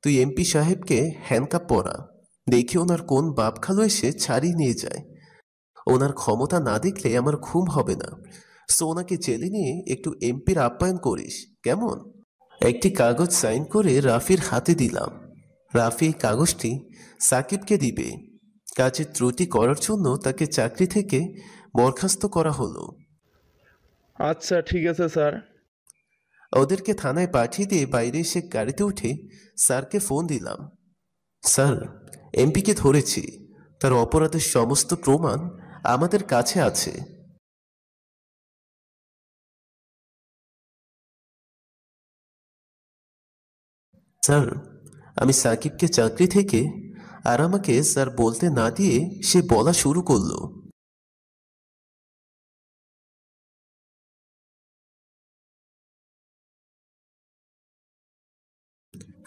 তুই এমপি সাহেবকে হ্যান্ডকাপ পরা, দেখি ওনার কোন বাপ খালো এসে ছাড়িয়ে নিয়ে যায়। ওনার ক্ষমতা না দেখলে আমার ঘুম হবে না। সো ওনাকে জেলে নিয়ে একটু এমপির আপ্যায়ন করিস, কেমন? একটি কাগজ সাইন করে রাফির হাতে দিলাম। রাফি কাগজটি সাকিবকে দিবে। কাজের ত্রুটি করার জন্য তাকে চাকরি থেকে বরখাস্ত করা হলো। আচ্ছা ঠিক আছে স্যার। ওদেরকে থানায় পাঠিয়ে দিয়ে বাইরে এসে গাড়িতে উঠে স্যারকে ফোন দিলাম। স্যার, এমপিকে ধরেছি, তার অপরাধের সমস্ত প্রমাণ আমাদের কাছে আছে। স্যার, আমি সাকিবকে চাকরি থেকে, আর আমাকে স্যার বলতে না দিয়ে সে বলা শুরু করলো।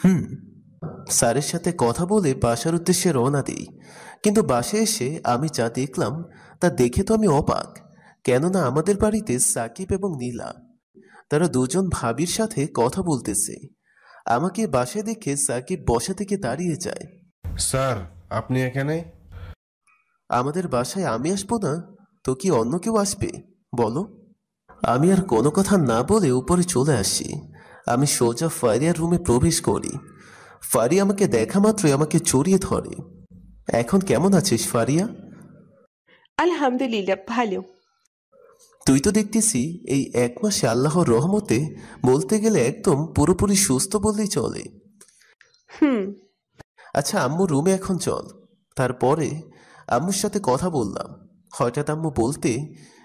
হুম। স্যারের সাথে কথা বলে বাসার উদ্দেশ্যে রওনা দিই, কিন্তু বাসায় এসে আমি যা দেখলাম তা দেখে তো আমি অবাক। কেননা আমাদের বাড়িতে সাকিব এবং নীলা, তারা দুজন ভাবির সাথে কথা বলতেছে। আমাকে বাসায় দেখে সাকিব বসা থেকে দাঁড়িয়ে যায়। স্যার, আপনি এখানে? আমাদের বাসায় আমি আসবো না তো কি অন্য কেউ আসবে বলো? আমি আর কোনো কথা না বলে উপরে চলে আসি। আমি সোজা ফারিয়ার রুমে প্রবেশ করি। ফারিয়া আমাকে দেখা মাত্রই আমাকে জড়িয়ে ধরে। এখন কেমন আছিস ফারিয়া? আলহামদুলিল্লাহ, ভালো। তুই তো দেখতেছি এই 1 মাসে আল্লাহর রহমতে বলতে গেলে একদম পুরোপুরি সুস্থ বললেই চলে। হুম। আচ্ছা, আম্মু রুমে এখন চল। তারপরে আম্মুর সাথে কথা বললাম। হঠাৎ আম্মু বলতে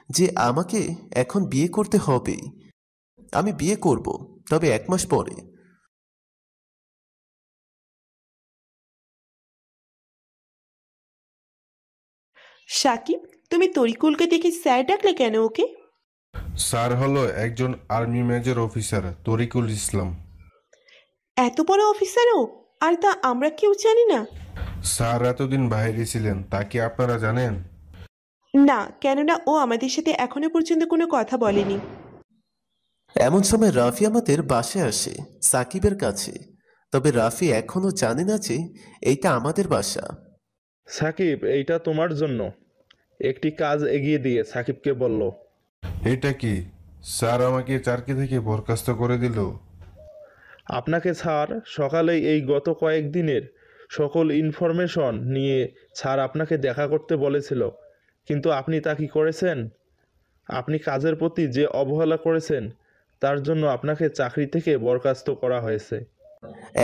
যে আমাকে এখন বিয়ে করতে হবে। আমি বিয়ে করব, তবে 1 মাস পরে। সাকিব, তুমি তরিকুলকে দেখে স্যার ডাকলে কেন ওকে? স্যার হলো একজন আর্মি মেজর অফিসার তরিকুল ইসলাম। এত বড় অফিসারও, আর তা আমরা কেউ জানি না। স্যার এতদিন বাইরে ছিলেন, তা কি আপনারা জানেন? না, কেননা ও আমাদের সাথে এখনো পর্যন্ত কোনো কথা বলেনি। এমন সময় রাফি আমাদের বাসায় আসে সাকিবের কাছে। তবে রাফি এখনো জানে না যে এইটা আমাদের বাসা। সাকিব, এইটা তোমার জন্য। একটি কাজ এগিয়ে দিয়ে সাকিবকে বলল। এটা কি? স্যার আমাকে চাকরি থেকে বরখাস্ত করে দিল? আপনাকে স্যার সকালেই এই গত কয়েকদিনের সকল ইনফরমেশন নিয়ে স্যার আপনাকে দেখা করতে বলেছিল, কিন্তু আপনি তা কি করেছেন? আপনি কাজের প্রতি যে অবহেলা করেছেন তার জন্য আপনাকে চাকরি থেকে বরখাস্ত করা হয়েছে।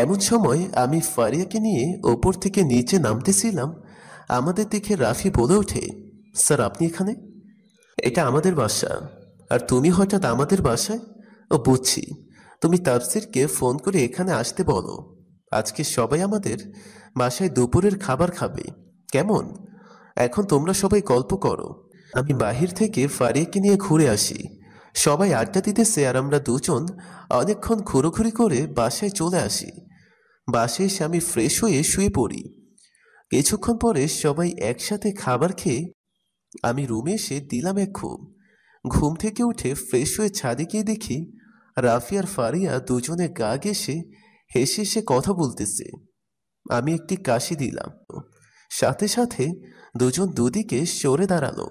এমন সময় আমি ফারিয়াকে নিয়ে ওপর থেকে নিচে নামতেছিলাম। আমাদের দেখে রাফি বলে ওঠে, স্যার আপনি এখানে? এটা আমাদের বাসা, আর তুমি হঠাৎ আমাদের বাসায়? ও বুঝছি, তুমি তাফসিরকে ফোন করে এখানে আসতে বলো। আজকে সবাই আমাদের বাসায় দুপুরের খাবার খাবে, কেমন? এখন তোমরা সবাই গল্প করো। আমি বাহির থেকে ফারিয়াকে নিয়ে ঘুরে আসি। সবাই আড্ডা দিতেছে আর আমরা দুজন অনেকক্ষণ ঘুরোঘুরি করে বাসায় চলে আসি। বাসায় এসে আমি ফ্রেশ হয়ে শুয়ে পড়ি। কিছুক্ষণ পরে সবাই একসাথে খাবার খেয়ে আমি রুমে এসে দিলাম এক ঘুম। ঘুম থেকে উঠে ফ্রেশ হয়ে ছাদে গিয়ে দেখি রাফি আর ফারিয়া দুজনে গা ঘেঁষে হেসে হেসে কথা বলতেছে। আমি একটি কাশি দিলাম, সাথে সাথে দুজন দুদিকে সরে দাঁড়ালো।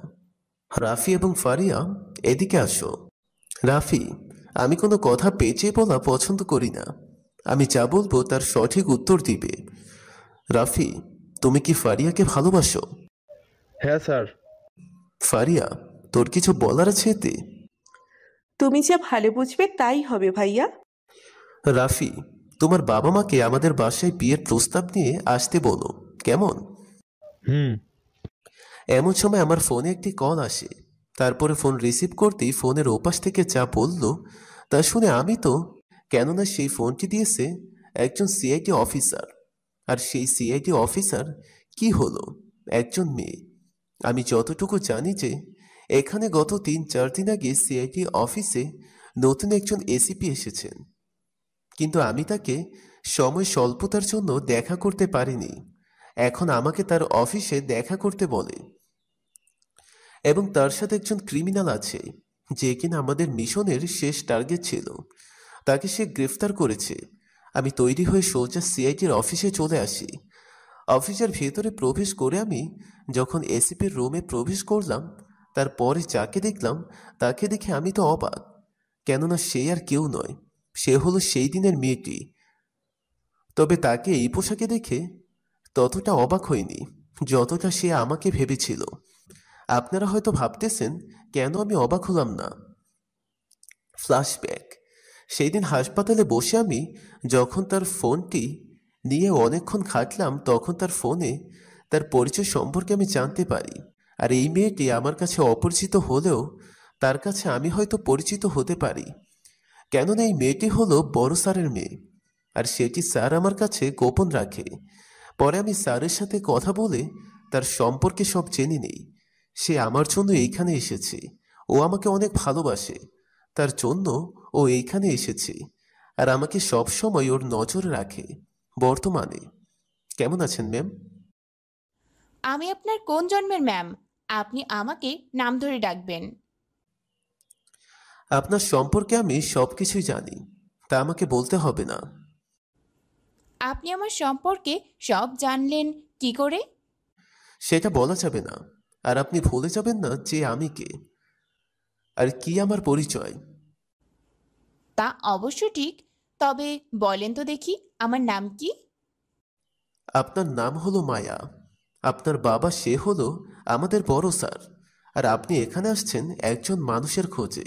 রাফি এবং ফারিয়া, এদিকে আসো। রাফি, আমি কোনো কথা পেঁচিয়ে বলা পছন্দ করি না। আমি যা বলবো তার সঠিক উত্তর দিবে। রাফি, তুমি কি ফারিয়াকে ভালোবাসো? হ্যাঁ স্যার। ফারিয়া, তোর কিছু বলার আছে এতে? তুমি যা ভালো বুঝবে তাই হবে ভাইয়া। রাফি, তোমার বাবা মাকে আমাদের বাসায় বিয়ের প্রস্তাব নিয়ে আসতে বলো, কেমন? হুম। এমন সময় আমার ফোনে একটি কল আসে। তারপরে ফোন রিসিভ করতেই ফোনের ওপাশ থেকে যা বলল তা শুনে আমি তো, কেননা সেই ফোনটি দিয়েছে একজন সিআইডি অফিসার। আর সেই সিআইডি অফিসার কি হলো, একজন মেয়ে। আমি যতটুকু জানি যে এখানে গত 3-4 দিন আগে সিআইডি অফিসে নতুন একজন এসিপি এসেছেন, কিন্তু আমি তাকে সময় স্বল্পতার জন্য দেখা করতে পারিনি। এখন আমাকে তার অফিসে দেখা করতে বলে, এবং তার সাথে একজন ক্রিমিনাল আছে যে কিনা আমাদের মিশনের শেষ টার্গেট ছিল। তাকে সে গ্রেফতার করেছে। আমি তৈরি হয়ে সোজা সিআইডির অফিসে চলে আসি। অফিসের ভেতরে প্রবেশ করে আমি যখন এসিপির রুমে প্রবেশ করলাম, তারপরে যাকে দেখলাম তাকে দেখে আমি তো অবাক। কেননা সে আর কেউ নয়, সে হলো সেই দিনের মেয়েটি। তবে তাকে এই পোশাকে দেখে ততটা অবাক হয়নি। যতটা সে আমাকে ভেবেছিল। আপনারা হয়তো ভাবতেছেন কেন আমি অবাক হলাম না। ফ্ল্যাশব্যাক। সেই দিন হাসপাতালে বসে আমি যখন তার ফোনটি নিয়ে অনেকক্ষণ খাটলাম, তখন তার ফোনে তার পরিচয় সম্পর্কে আমি জানতে পারি। আর এই মেয়েটি আমার কাছে অপরিচিত হলেও তার কাছে আমি হয়তো পরিচিত হতে পারি, কেননা এই মেয়েটি হলো বড় স্যারের মেয়ে, আর সেটি স্যার আমার কাছে গোপন রাখে। পরে আমি স্যারের সাথে কথা বলে তার সম্পর্কে সব জেনে নেই। সে আমার জন্য এইখানে এসেছে। ও আমাকে অনেক ভালোবাসে, তার জন্য ও এইখানে এসেছে, আর আমাকে সব সময় ওর নজরে রাখে। বর্তমানে কেমন আছেন ম্যাম? আমি আপনার কোন জন্মের ম্যাম? আপনি আমাকে নাম ধরে ডাকবেন। আপনার সম্পর্কে আমি সবকিছুই জানি, তা আমাকে বলতে হবে না। আপনি আমার সম্পর্কে সব জানলেন কি করে? সেটা বলা যাবে না। আর আপনি ভুলে যাবেন না যে আমি কে আর কি আমার পরিচয়। তা অবশ্য ঠিক, তবে বলেন তো দেখি আমার নাম কি? আপনার নাম হলো মায়া। আপনার বাবা সে হলো আমাদের বড় স্যার, আর আপনি এখানে আসছেন একজন মানুষের খোঁজে,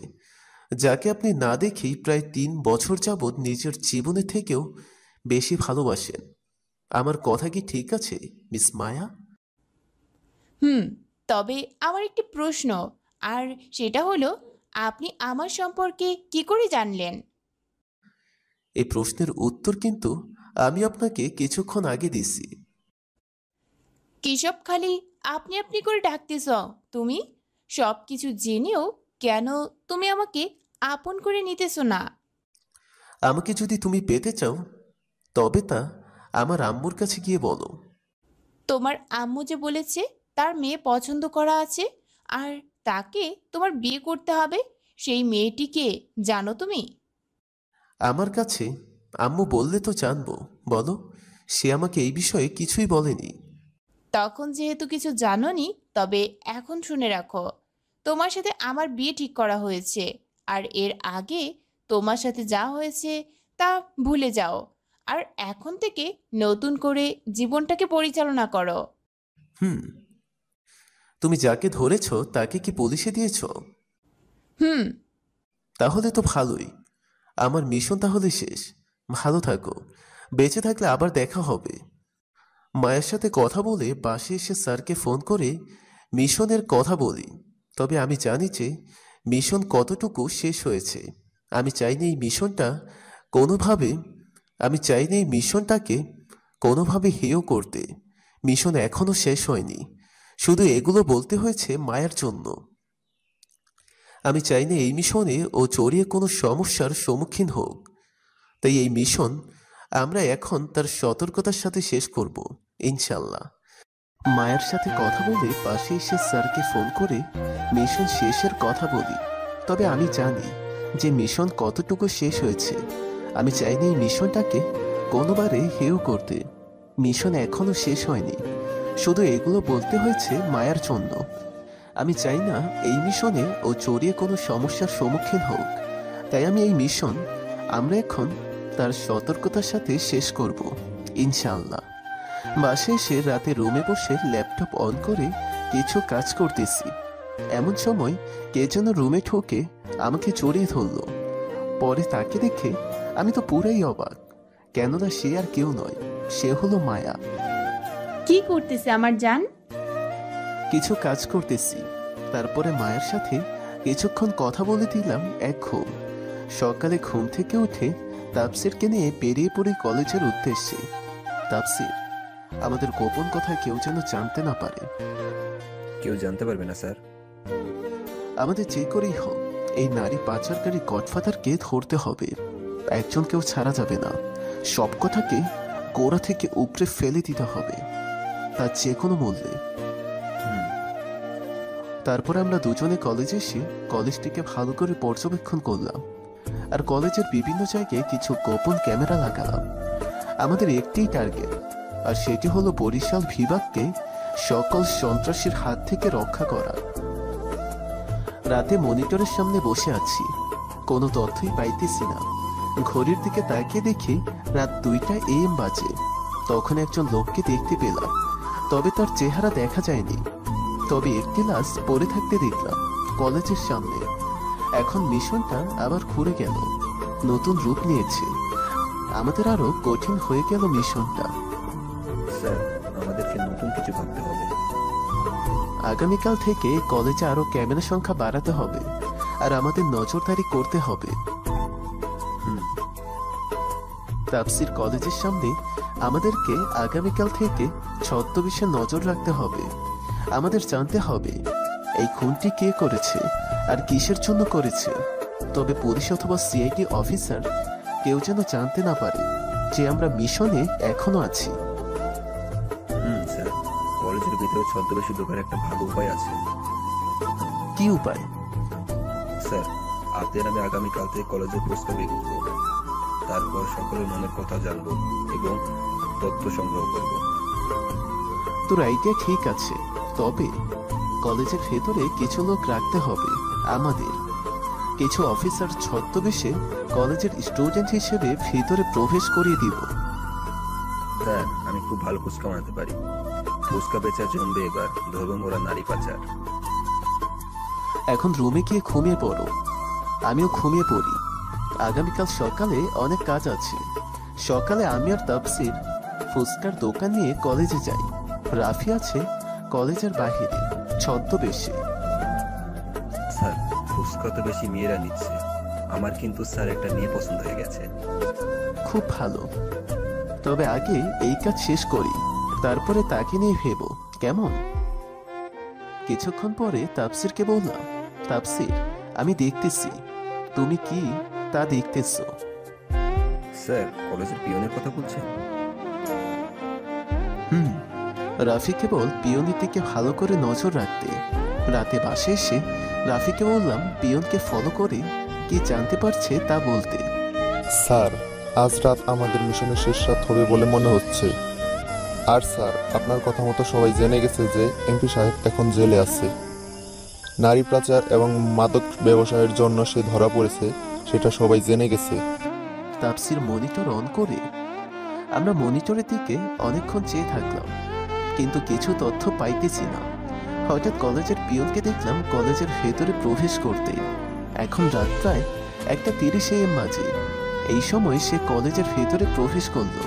যাকে আপনি না দেখেই প্রায় 3 বছর যাবৎ নিজের জীবনের থেকেও বেশি ভালোবাসেন। আমার কথা কি ঠিক আছে মিস মায়া? তবে আমার একটি প্রশ্ন, আর সেটা হলো আপনি আমার সম্পর্কে কি করে জানলেন? এই প্রশ্নের উত্তর কিন্তু আমি আপনাকে কিছুক্ষণ আগে দিছি। কিসব খালি আপনি আপনি করে ডাকতেছ? তুমি সব কিছু জেনেও কেন তুমি আমাকে আপন করে নিতেছ না? আমাকে যদি তুমি পেতে চাও তবে তা আমার আম্মুর কাছে গিয়ে বলো। তোমার আম্মু যে বলেছে তার মেয়ে পছন্দ করা আছে, আর তাকে তোমার বিয়ে করতে হবে, সেই মেয়েটিকে জানো তুমি? আমার কাছে আম্মু বললে তো জানবো। বলো। সে আমাকে এই বিষয়ে কিছুই বলেনি। তখন যেহেতু কিছু জানোনি, তবে এখন শুনে রাখো, তোমার সাথে আমার বিয়ে ঠিক করা হয়েছে, আর এর আগে তোমার সাথে যা হয়েছে তা ভুলে যাও, আর এখন থেকে নতুন করে জীবনটাকে পরিচালনা করো। তুমি যাকে ধরেছ তাকে কি পুলিশে দিয়েছ? হুম। তাহলে তো ভালোই। আমার মিশন তাহলে শেষ। ভালো থাকো। বেঁচে থাকলে আবার দেখা হবে। মায়ের সাথে কথা বলে বাসে এসে স্যারকে ফোন করে মিশনের কথা বলি। তবে আমি জানি যে মিশন কতটুকু শেষ হয়েছে। আমি চাইনি এই মিশনটাকে কোনোভাবে হেয় করতে। মিশন এখনো শেষ হয়নি। শুধু এগুলো বলতে হয়েছে মায়ের জন্য। আমি চাইনি এই মিশনে ও জড়িয়ে কোনো সমস্যার সম্মুখীন হোক। তাই এই মিশন আমরা এখন তার সতর্কতার সাথে শেষ করব, ইনশাল্লাহ। মায়ের সাথে কথা বলে পাশে এসে স্যারকে ফোন করে মিশন শেষের কথা বলি। তবে আমি জানি যে মিশন কতটুকু শেষ হয়েছে। আমি চাইনি এই মিশনটাকে কোনোবারে হেয় করতে। মিশন এখনো শেষ হয়নি। শুধু এগুলো বলতে হয়েছে মায়ের জন্য। আমি চাই না এই মিশনে ও জড়িয়ে কোনো সমস্যার সম্মুখীন হোক। তাই আমি এই মিশন আমরা এখন তার সতর্কতার সাথে শেষ করব, ইনশাআল্লাহ। বাসে এসে রাতে রুমে বসে ল্যাপটপ অন করে কিছু কাজ করতেছি। এমন সময় কে যেন রুমে ঢোকে আমাকে জড়িয়ে ধরল। পরে তাকে দেখে আমি তো পুরাই অবাক, কেননা সে আর কেউ নয়, সে হলো মায়া। কি করতেছে আমার জান? কিছু কাজ করতেছি। তারপরে মায়ের সাথে কিছুক্ষণ কথা বলে দিলাম এক ঘুম। সকালে ঘুম থেকে উঠে তাপসিরকে নিয়ে বেরিয়ে পড়ি কলেজের উদ্দেশ্যে। তাপসির, আমাদের গোপন কথা কেউ যেন জানতে না পারে। কেউ জানতে পারবে না স্যার। আমাদের যে করেই হোক এই নারী পাচারকারী গডফাদারকে ধরতে হবে। একজন কেউ ছাড়া যাবে না। সব কথাকে গোড়া থেকে উপড়ে ফেলে দিতে হবে, তার যে কোনো মূল্যে। তারপর আমরা দুজনে কলেজে এসে কলেজটিকে ভালো করে পর্যবেক্ষণ করলাম, আর কলেজের বিভিন্ন জায়গায় কিছু গোপন ক্যামেরা লাগালাম। আমাদের একটিই টার্গেট, আর সেটি হলো বরিশাল বিভাগকে সকল সন্ত্রাসীর হাত থেকে রক্ষা করা। রাতে মনিটরের সামনে বসে আছি, কোনো তথ্যই পাইতেছি না। ঘড়ির দিকে তাকিয়ে দেখি রাত 2টা AM বাজে। তখন একজন লোককে দেখতে পেলাম। তবে তার চেহারা দেখা যায়নি। তবে একটি লাশ পড়ে থাকতে দেখলাম কলেজের সামনে। এখন মিশনটা আবার ঘুরে গেল, নতুন রূপ নিয়েছে। আমাদের আরো কঠিন হয়ে গেল মিশনটা। স্যার, আমাদেরকে নতুন কিছু ভাবতে হবে। আগামীকাল থেকে কলেজে আরো ক্যামেরা সংখ্যা বাড়াতে হবে, আর আমাদের নজরদারি করতে হবে। তাফসির কলেজের সামনে আমাদেরকে আগামীকাল থেকে ছদ্মবেশে নজর রাখতে হবে। আমাদের জানতে হবে এই খুনটি কে করেছে আর কিসের জন্য করেছে। তবে পুলিশ অথবা সিআইডি অফিসার কেউ যেন জানতে না পারে যে আমরা মিশনে এখনো আছি। স্যার, কলেজের ভিতরে ছদ্মবেশী ঢোকার একটা ভালো উপায় আছে। কি উপায়? স্যার, আপনার আমি আগামীকাল থেকে কলেজের পুরস্কার বের করব। তারপর সকলের মনের কথা জানবো এবং তথ্য সংগ্রহ করব। তোর আইডিয়া ঠিক আছে, তবে কলেজের ভেতরে কিছু লোক রাখতে হবে আমাদের। কিছু অফিসার ছদ্মবেশে কলেজের স্টুডেন্ট হিসেবে ভেতরে প্রবেশ করিয়ে দিব। স্যার, আমি খুব ভালো ফুচকা বানাতে পারি। ফুচকা বেচা জমবে এবার, ধরবো মোরা নারী পাচার। এখন রুমে গিয়ে ঘুমিয়ে পড়ো, আমিও ঘুমিয়ে পড়ি। আগামীকাল সকালে অনেক কাজ আছে। সকালে আমি আর তাফসির ফুচকার দোকান নিয়ে কলেজে যাই। রাফি আছে কলেজের বাহিরে ছদ্মবেশে। স্যার, ফুচকা তো বেশি মেয়েরা নিচ্ছে। আমার কিন্তু স্যার একটা মেয়ে পছন্দ হয়ে গেছে। খুব ভালো, তবে আগে এই কাজ শেষ করি, তারপরে তাকে নিয়ে ভেবো, কেমন? কিছুক্ষণ পরে তাফসিরকে বললাম, তাফসির, আমি দেখতেছি তুমি কি তা দেখতেছ। স্যার, কলেজের পিয়নের কথা বলছেন? রাফিকে বল পিয়নের দিকে ভালো করে নজর রাখতে। রাতে বাসে এসে রাফিকে বললাম পিয়নকে ফলো করে কি জানতে পারছে তা বলতে। স্যার, আজ রাত আমাদের মিশনের শেষ রাত হবে বলে মনে হচ্ছে। আর স্যার, আপনার কথা মতো সবাই জেনে গেছে যে এমপি সাহেব এখন জেলে আছে। নারী পাচার এবং মাদক ব্যবসায়ের জন্য সে ধরা পড়েছে, সেটা সবাই জেনে গেছে। তাফসির মনিটর অন করে। আমরা মনিটরের দিকে অনেকক্ষণ চেয়ে থাকলাম, কিন্তু কিছু তথ্য পাইতেছি না। হঠাৎ কলেজের পিয়নকে দেখলাম কলেজের ভেতরে প্রবেশ করতে। এখন রাত প্রায় 1:30 AM বাজে। এই সময় সে কলেজের ভেতরে প্রবেশ করল।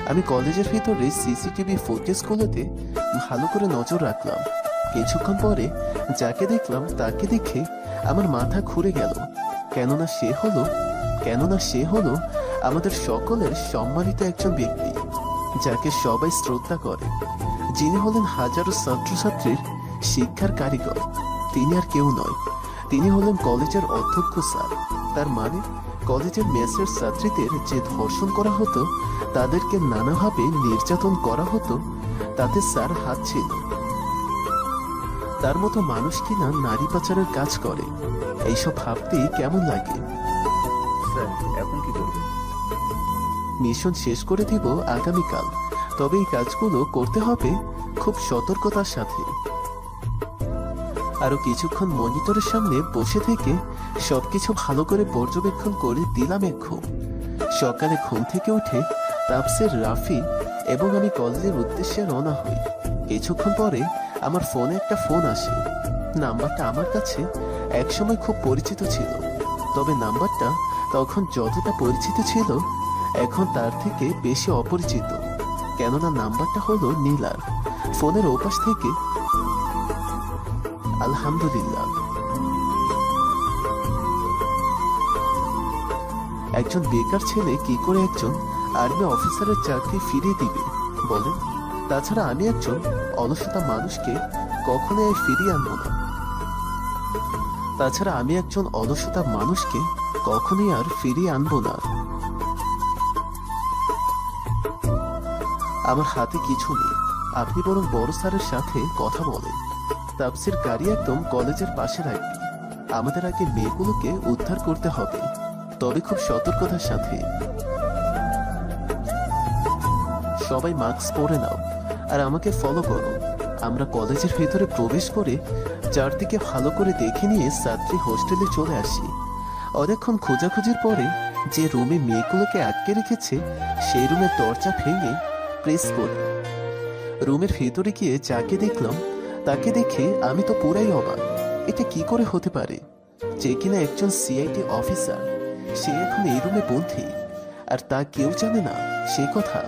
আমি কলেজের ভেতরে সিসিটিভি ফুটেজগুলোতে ভালো করে নজর রাখলাম। কিছুক্ষণ পরে যাকে দেখলাম তাকে দেখে আমার মাথা ঘুরে গেল, কেননা সে হলো আমাদের সকলের সম্মানিত একজন ব্যক্তি, যাকে সবাই শ্রদ্ধা করে, যিনি হলেন হাজারো ছাত্রছাত্রীর শিক্ষার কারিগর। তিনি আর কেউ নয়, তিনি হলেন কলেজের অধ্যক্ষ স্যার। তার মানে কলেজের মেসের ছাত্রীদের যে ধর্ষণ করা হতো, তাদেরকে নানাভাবে নির্যাতন করা হতো, তাতে স্যার হাত ছিল। তার মতো মানুষ কিনা নারী পাচারের কাজ করে, এইসব ভাবতেই কেমন লাগে। স্যার, এখন কি করবেন? মিশন শেষ করে দিব আগামীকাল, তবে এই কাজগুলো করতে হবে খুব সতর্কতার সাথে। আরো কিছুক্ষণ মনিটরের সামনে বসে থেকে সবকিছু ভালো করে পর্যবেক্ষণ করে দিলাম এক ঘুম। সকালে ঘুম থেকে উঠে তাফসির, রাফি এবং আমি কলেজের উদ্দেশ্যে রওনা হই। কিছুক্ষণ পরে আমার ফোনে একটা ফোন আসে। নাম্বারটা আমার কাছে একসময় খুব পরিচিত ছিল, তবে নাম্বারটা তখন যতটা পরিচিত ছিল এখন তার থেকে বেশি অপরিচিত, কেননা নাম্বারটা হলো নীলার। ফোনের ওপাশ থেকে আলহামদুলিল্লাহ। একজন বেকার ছেলে কি করে একজন আর্মি অফিসারের চাকরি ফিরিয়ে দিবে বলেন? তাছাড়া আমি একজন অলসতা মানুষকে কখনোই ফিরিয়ে আনবো না। আর ফিরিয়ে আনবো না। আমার হাতে কিছু নেই, আপনি বরং বড় স্যারের সাথে কথা বলেন। তাফসির গাড়ি একদম কলেজের পাশে রাখবি। আমাদের আগে মেয়েগুলোকে উদ্ধার করতে হবে, তবে খুব সতর্কতার সাথে। সবাই মাস্ক পরে নাও আর আমাকে ফলো করো। আমরা কলেজের ভেতরে প্রবেশ করে চারদিকে ভালো করে দেখে নিয়ে ছাত্রী হোস্টেলে চলে আসি। অনেকক্ষণ খোঁজাখুঁজির পরে যে রুমে মেয়েগুলোকে আটকে রেখেছে সেই রুমের দরজা ভেঙে প্রেস করি। রুমের ভেতরে গিয়ে যাকে দেখলাম তাকে দেখে আমি তো পুরাই অবাক। এটা কি করে হতে পারে যে কিনা একজন সিআইডি অফিসার সে এখন এই রুমে বন্দী, আর তা কেউ জানে না সে কথা।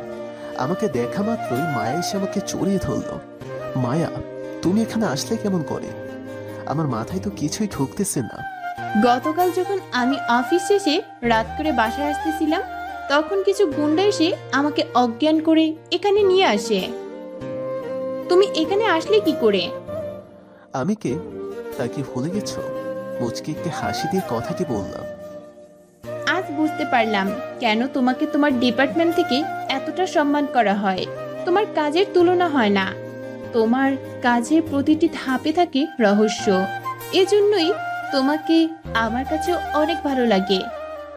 আমাকে দেখা মাত্রই মায়া এসে আমাকে জড়িয়ে ধরল। মায়া, তুমি এখানে আসলে কেমন করে? আমার মাথায় তো কিছুই ঢুকতেছে না। গতকাল যখন আমি অফিস শেষে রাত করে বাসায় আসতেছিলাম, তখন কিছু গুন্ডা এসে আমাকে অজ্ঞান করে এখানে নিয়ে আসে। তুমি এখানে আসলে কি করে? আমি কে তা কি ভুলে গেছো? মুচকে একটি হাসি দিয়ে কথাটি বললাম। আজ বুঝতে পারলাম কেন তোমাকে তোমার ডিপার্টমেন্ট থেকে এতটা সম্মান করা হয়। তোমার কাজের তুলনা হয় না, তোমার কাজের প্রতিটি ধাপে থাকে রহস্য। এজন্যই তোমাকে আমার কাছে অনেক ভালো লাগে।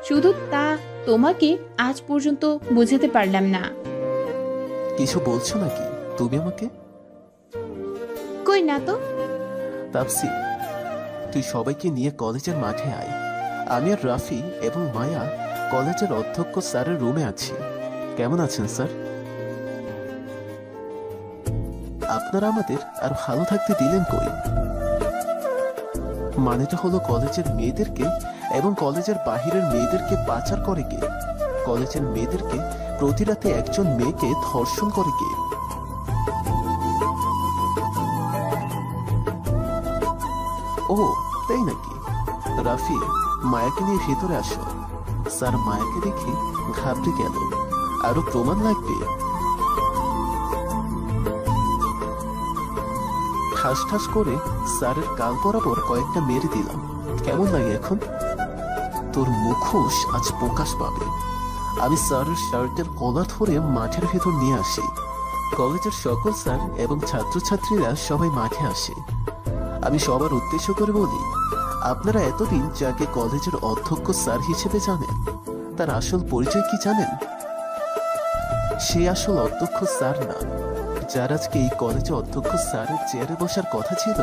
শুধু তা তোমাকে আজ পর্যন্ত বুঝাতে পারলাম না। কিছু বলছো নাকি তুমি আমাকে? কই না তো। তাপসি, তুই সবাইকে নিয়ে কলেজের মাঠে আয়। আমি আর রাফি এবং মায়া কলেজের অধ্যক্ষ স্যারের রুমে আছি। কেমন আছেন স্যার? আপনারা আমাদের আর ভালো থাকতে দিলেন কই? মানেটা হলো কলেজের মেয়েদেরকে এবং কলেজের বাহিরের মেয়েদেরকে পাচার করে কে? কলেজের মেয়েদেরকে প্রতি রাতে একজন মেয়েকে ধর্ষণ করে কে? ও তাই নাকি? রাফি, মায়াকে নিয়ে ভেতরে আসো। স্যার মায়াকে দেখে ঘাবড়ে গেল। আরো প্রমাণ লাগবে? ঠাস ঠাস করে স্যারের কাল বরাবর কয়েকটা মেরে দিলাম। কেমন লাগে এখন? তোর মুখোশ আজ প্রকাশ পাবে। আমি স্যারের শার্টের কলার ধরে মাঠের ভেতর নিয়ে আসি। কলেজের সকল স্যার এবং ছাত্রছাত্রীরা সবাই মাঠে আসে। আমি সবার উদ্দেশ্য করে বলি, আপনারা এতদিন যাকে কলেজের অধ্যক্ষ স্যার হিসেবে জানেন তার আসল পরিচয় কি জানেন? সে আসল অধ্যক্ষ স্যার না। যার আজকে এই কলেজে অধ্যক্ষ স্যারের চেয়ারে বসার কথা ছিল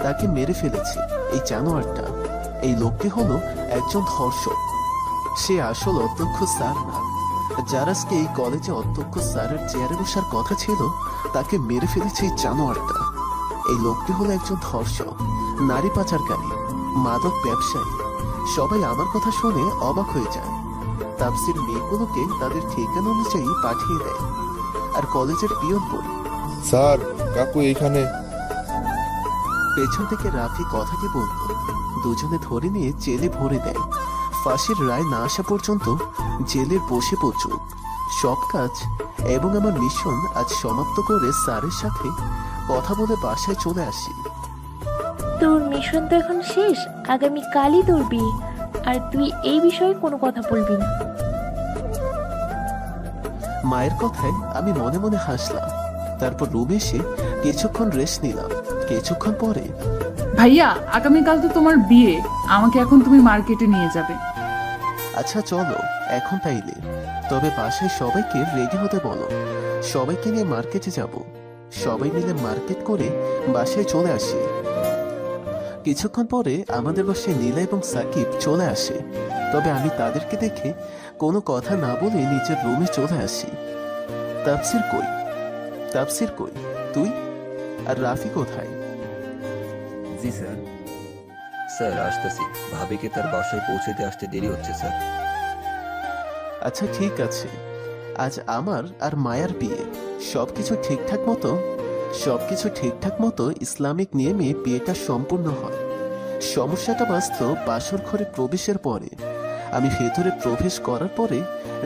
তাকে মেরে ফেলেছে এই জানোয়ারটা। এই লোকটি হলো একজন ধর্ষক। সে আসল অধ্যক্ষ স্যার না। যার আজকে এই কলেজে অধ্যক্ষ স্যারের চেয়ারে বসার কথা ছিল তাকে মেরে ফেলেছে এই জানোয়ারটা। এই লোকটি হলো একজন ধর্ষক, নারী পাচারকারী, মাদক ব্যবসায়ী। সবাই আমার কথা শুনে অবাক হয়ে যায়। তাপসির মেয়েগুলোকে তাদের ঠিকানা অনুযায়ী পাঠিয়ে দেয়। আর কলেজের পিয়ন বলি, স্যার কাকু এইখানে। পেছন থেকে রাফি কথাটি বলল। দুজনে ধরে নিয়ে জেলে ভরে দেয়। ফাঁসির রায় না আসা পর্যন্ত জেলের বসে পড়ুক সব কাজ এবং আমার মিশন আজ সমাপ্ত করে স্যারের সাথে কথা বলে বাসায় চলে আসি। তোর মিশন তো এখন শেষ, আগামী কালই তোর বিয়ে, আর তুই এই বিষয়ে কোনো কথা বলবি না। মায়ের কথায় আমি মনে মনে হাসলাম। তারপর রুমে এসে কিছুক্ষণ রেস্ট নিলাম। কিছুক্ষণ পরে, ভাইয়া আগামীকাল তো তোমার বিয়ে, আমাকে এখন তুমি মার্কেটে নিয়ে যাবে। আচ্ছা চলো এখন তাইলে, তবে বাসায় সবাইকে রেডি হতে বলো। সবাইকে নিয়ে মার্কেটে যাব। সবাই মিলে মার্কেট করে বাসায় চলে আসি। কিছুক্ষণ পরে আমাদের বাসায় নীলা এবং সাকিব চলে আসে। তবে আমি তাদেরকে দেখে কোনো কথা না বলে নিজের রুমে চলে আসি। তাফসির কই? তাফসির কই? তুই আর রাফি কোথায়? জি স্যার। স্যার আসতেছি, ভাবিকে তার বাসায় পৌঁছতে আসতে দেরি হচ্ছে স্যার। আচ্ছা ঠিক আছে। আজ আমার আর মায়ার বিয়ে। সবকিছু ঠিকঠাক মতো ইসলামিক নিয়মে বিয়েটা সম্পূর্ণ হয়। সমস্যাটা বাস্তব বাসর ঘরে প্রবেশের পরে। আমি ভেতরে প্রবেশ করার পরে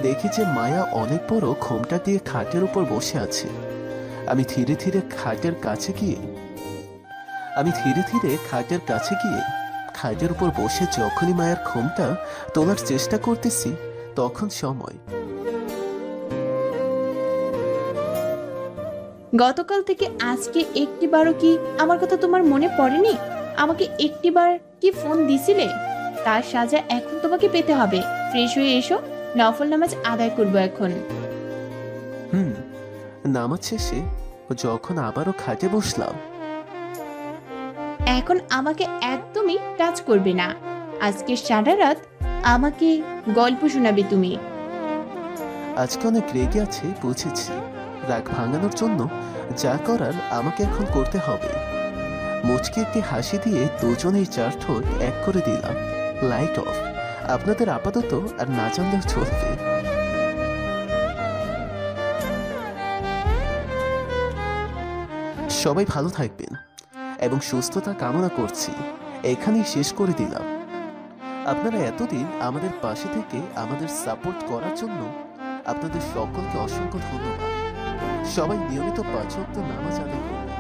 দেখি যে মায়া অনেক বড় ঘোমটা দিয়ে খাটের উপর বসে আছে। আমি ধীরে ধীরে খাটের কাছে গিয়ে খাটের উপর বসে যখনই মায়ের ঘোমটা তোলার চেষ্টা করতেছি তখন সময়। গতকাল থেকে আজকে একটিবারও কি আমার কথা তোমার মনে পড়েনি? আমাকে একটিবার কি ফোন দিছিলে? তার সাজা এখন তোমাকে পেতে হবে। ফ্রেশ হয়ে এসো, নফল নামাজ আদায় করবো এখন। নামাজ শেষে যখন আবারও খাটে বসলাম, এখন আমাকে একদমই টাচ করবে না। আজকে সারা রাত আমাকে গল্প শোনাবে তুমি। আজকে অনেক রেগে আছে বুঝেছি। রাগ ভাঙানোর জন্য যা করার আমাকে এখন করতে হবে। মুচকি একটি হাসি দিয়ে দুজনেই চার ঠোঁট এক করে দিলাম। Light off. আপনাদের আপাতত আর না জানলেও চলবে। সবাই ভালো থাকবেন এবং সুস্থতা কামনা করছি। এখানেই শেষ করে দিলাম। আপনারা এতদিন আমাদের পাশে থেকে আমাদের সাপোর্ট করার জন্য আপনাদের সকলকে অসংখ্য ধন্যবাদ। সবাই নিয়মিত 5 ওয়াক্ত নামাজ আদায় করুন।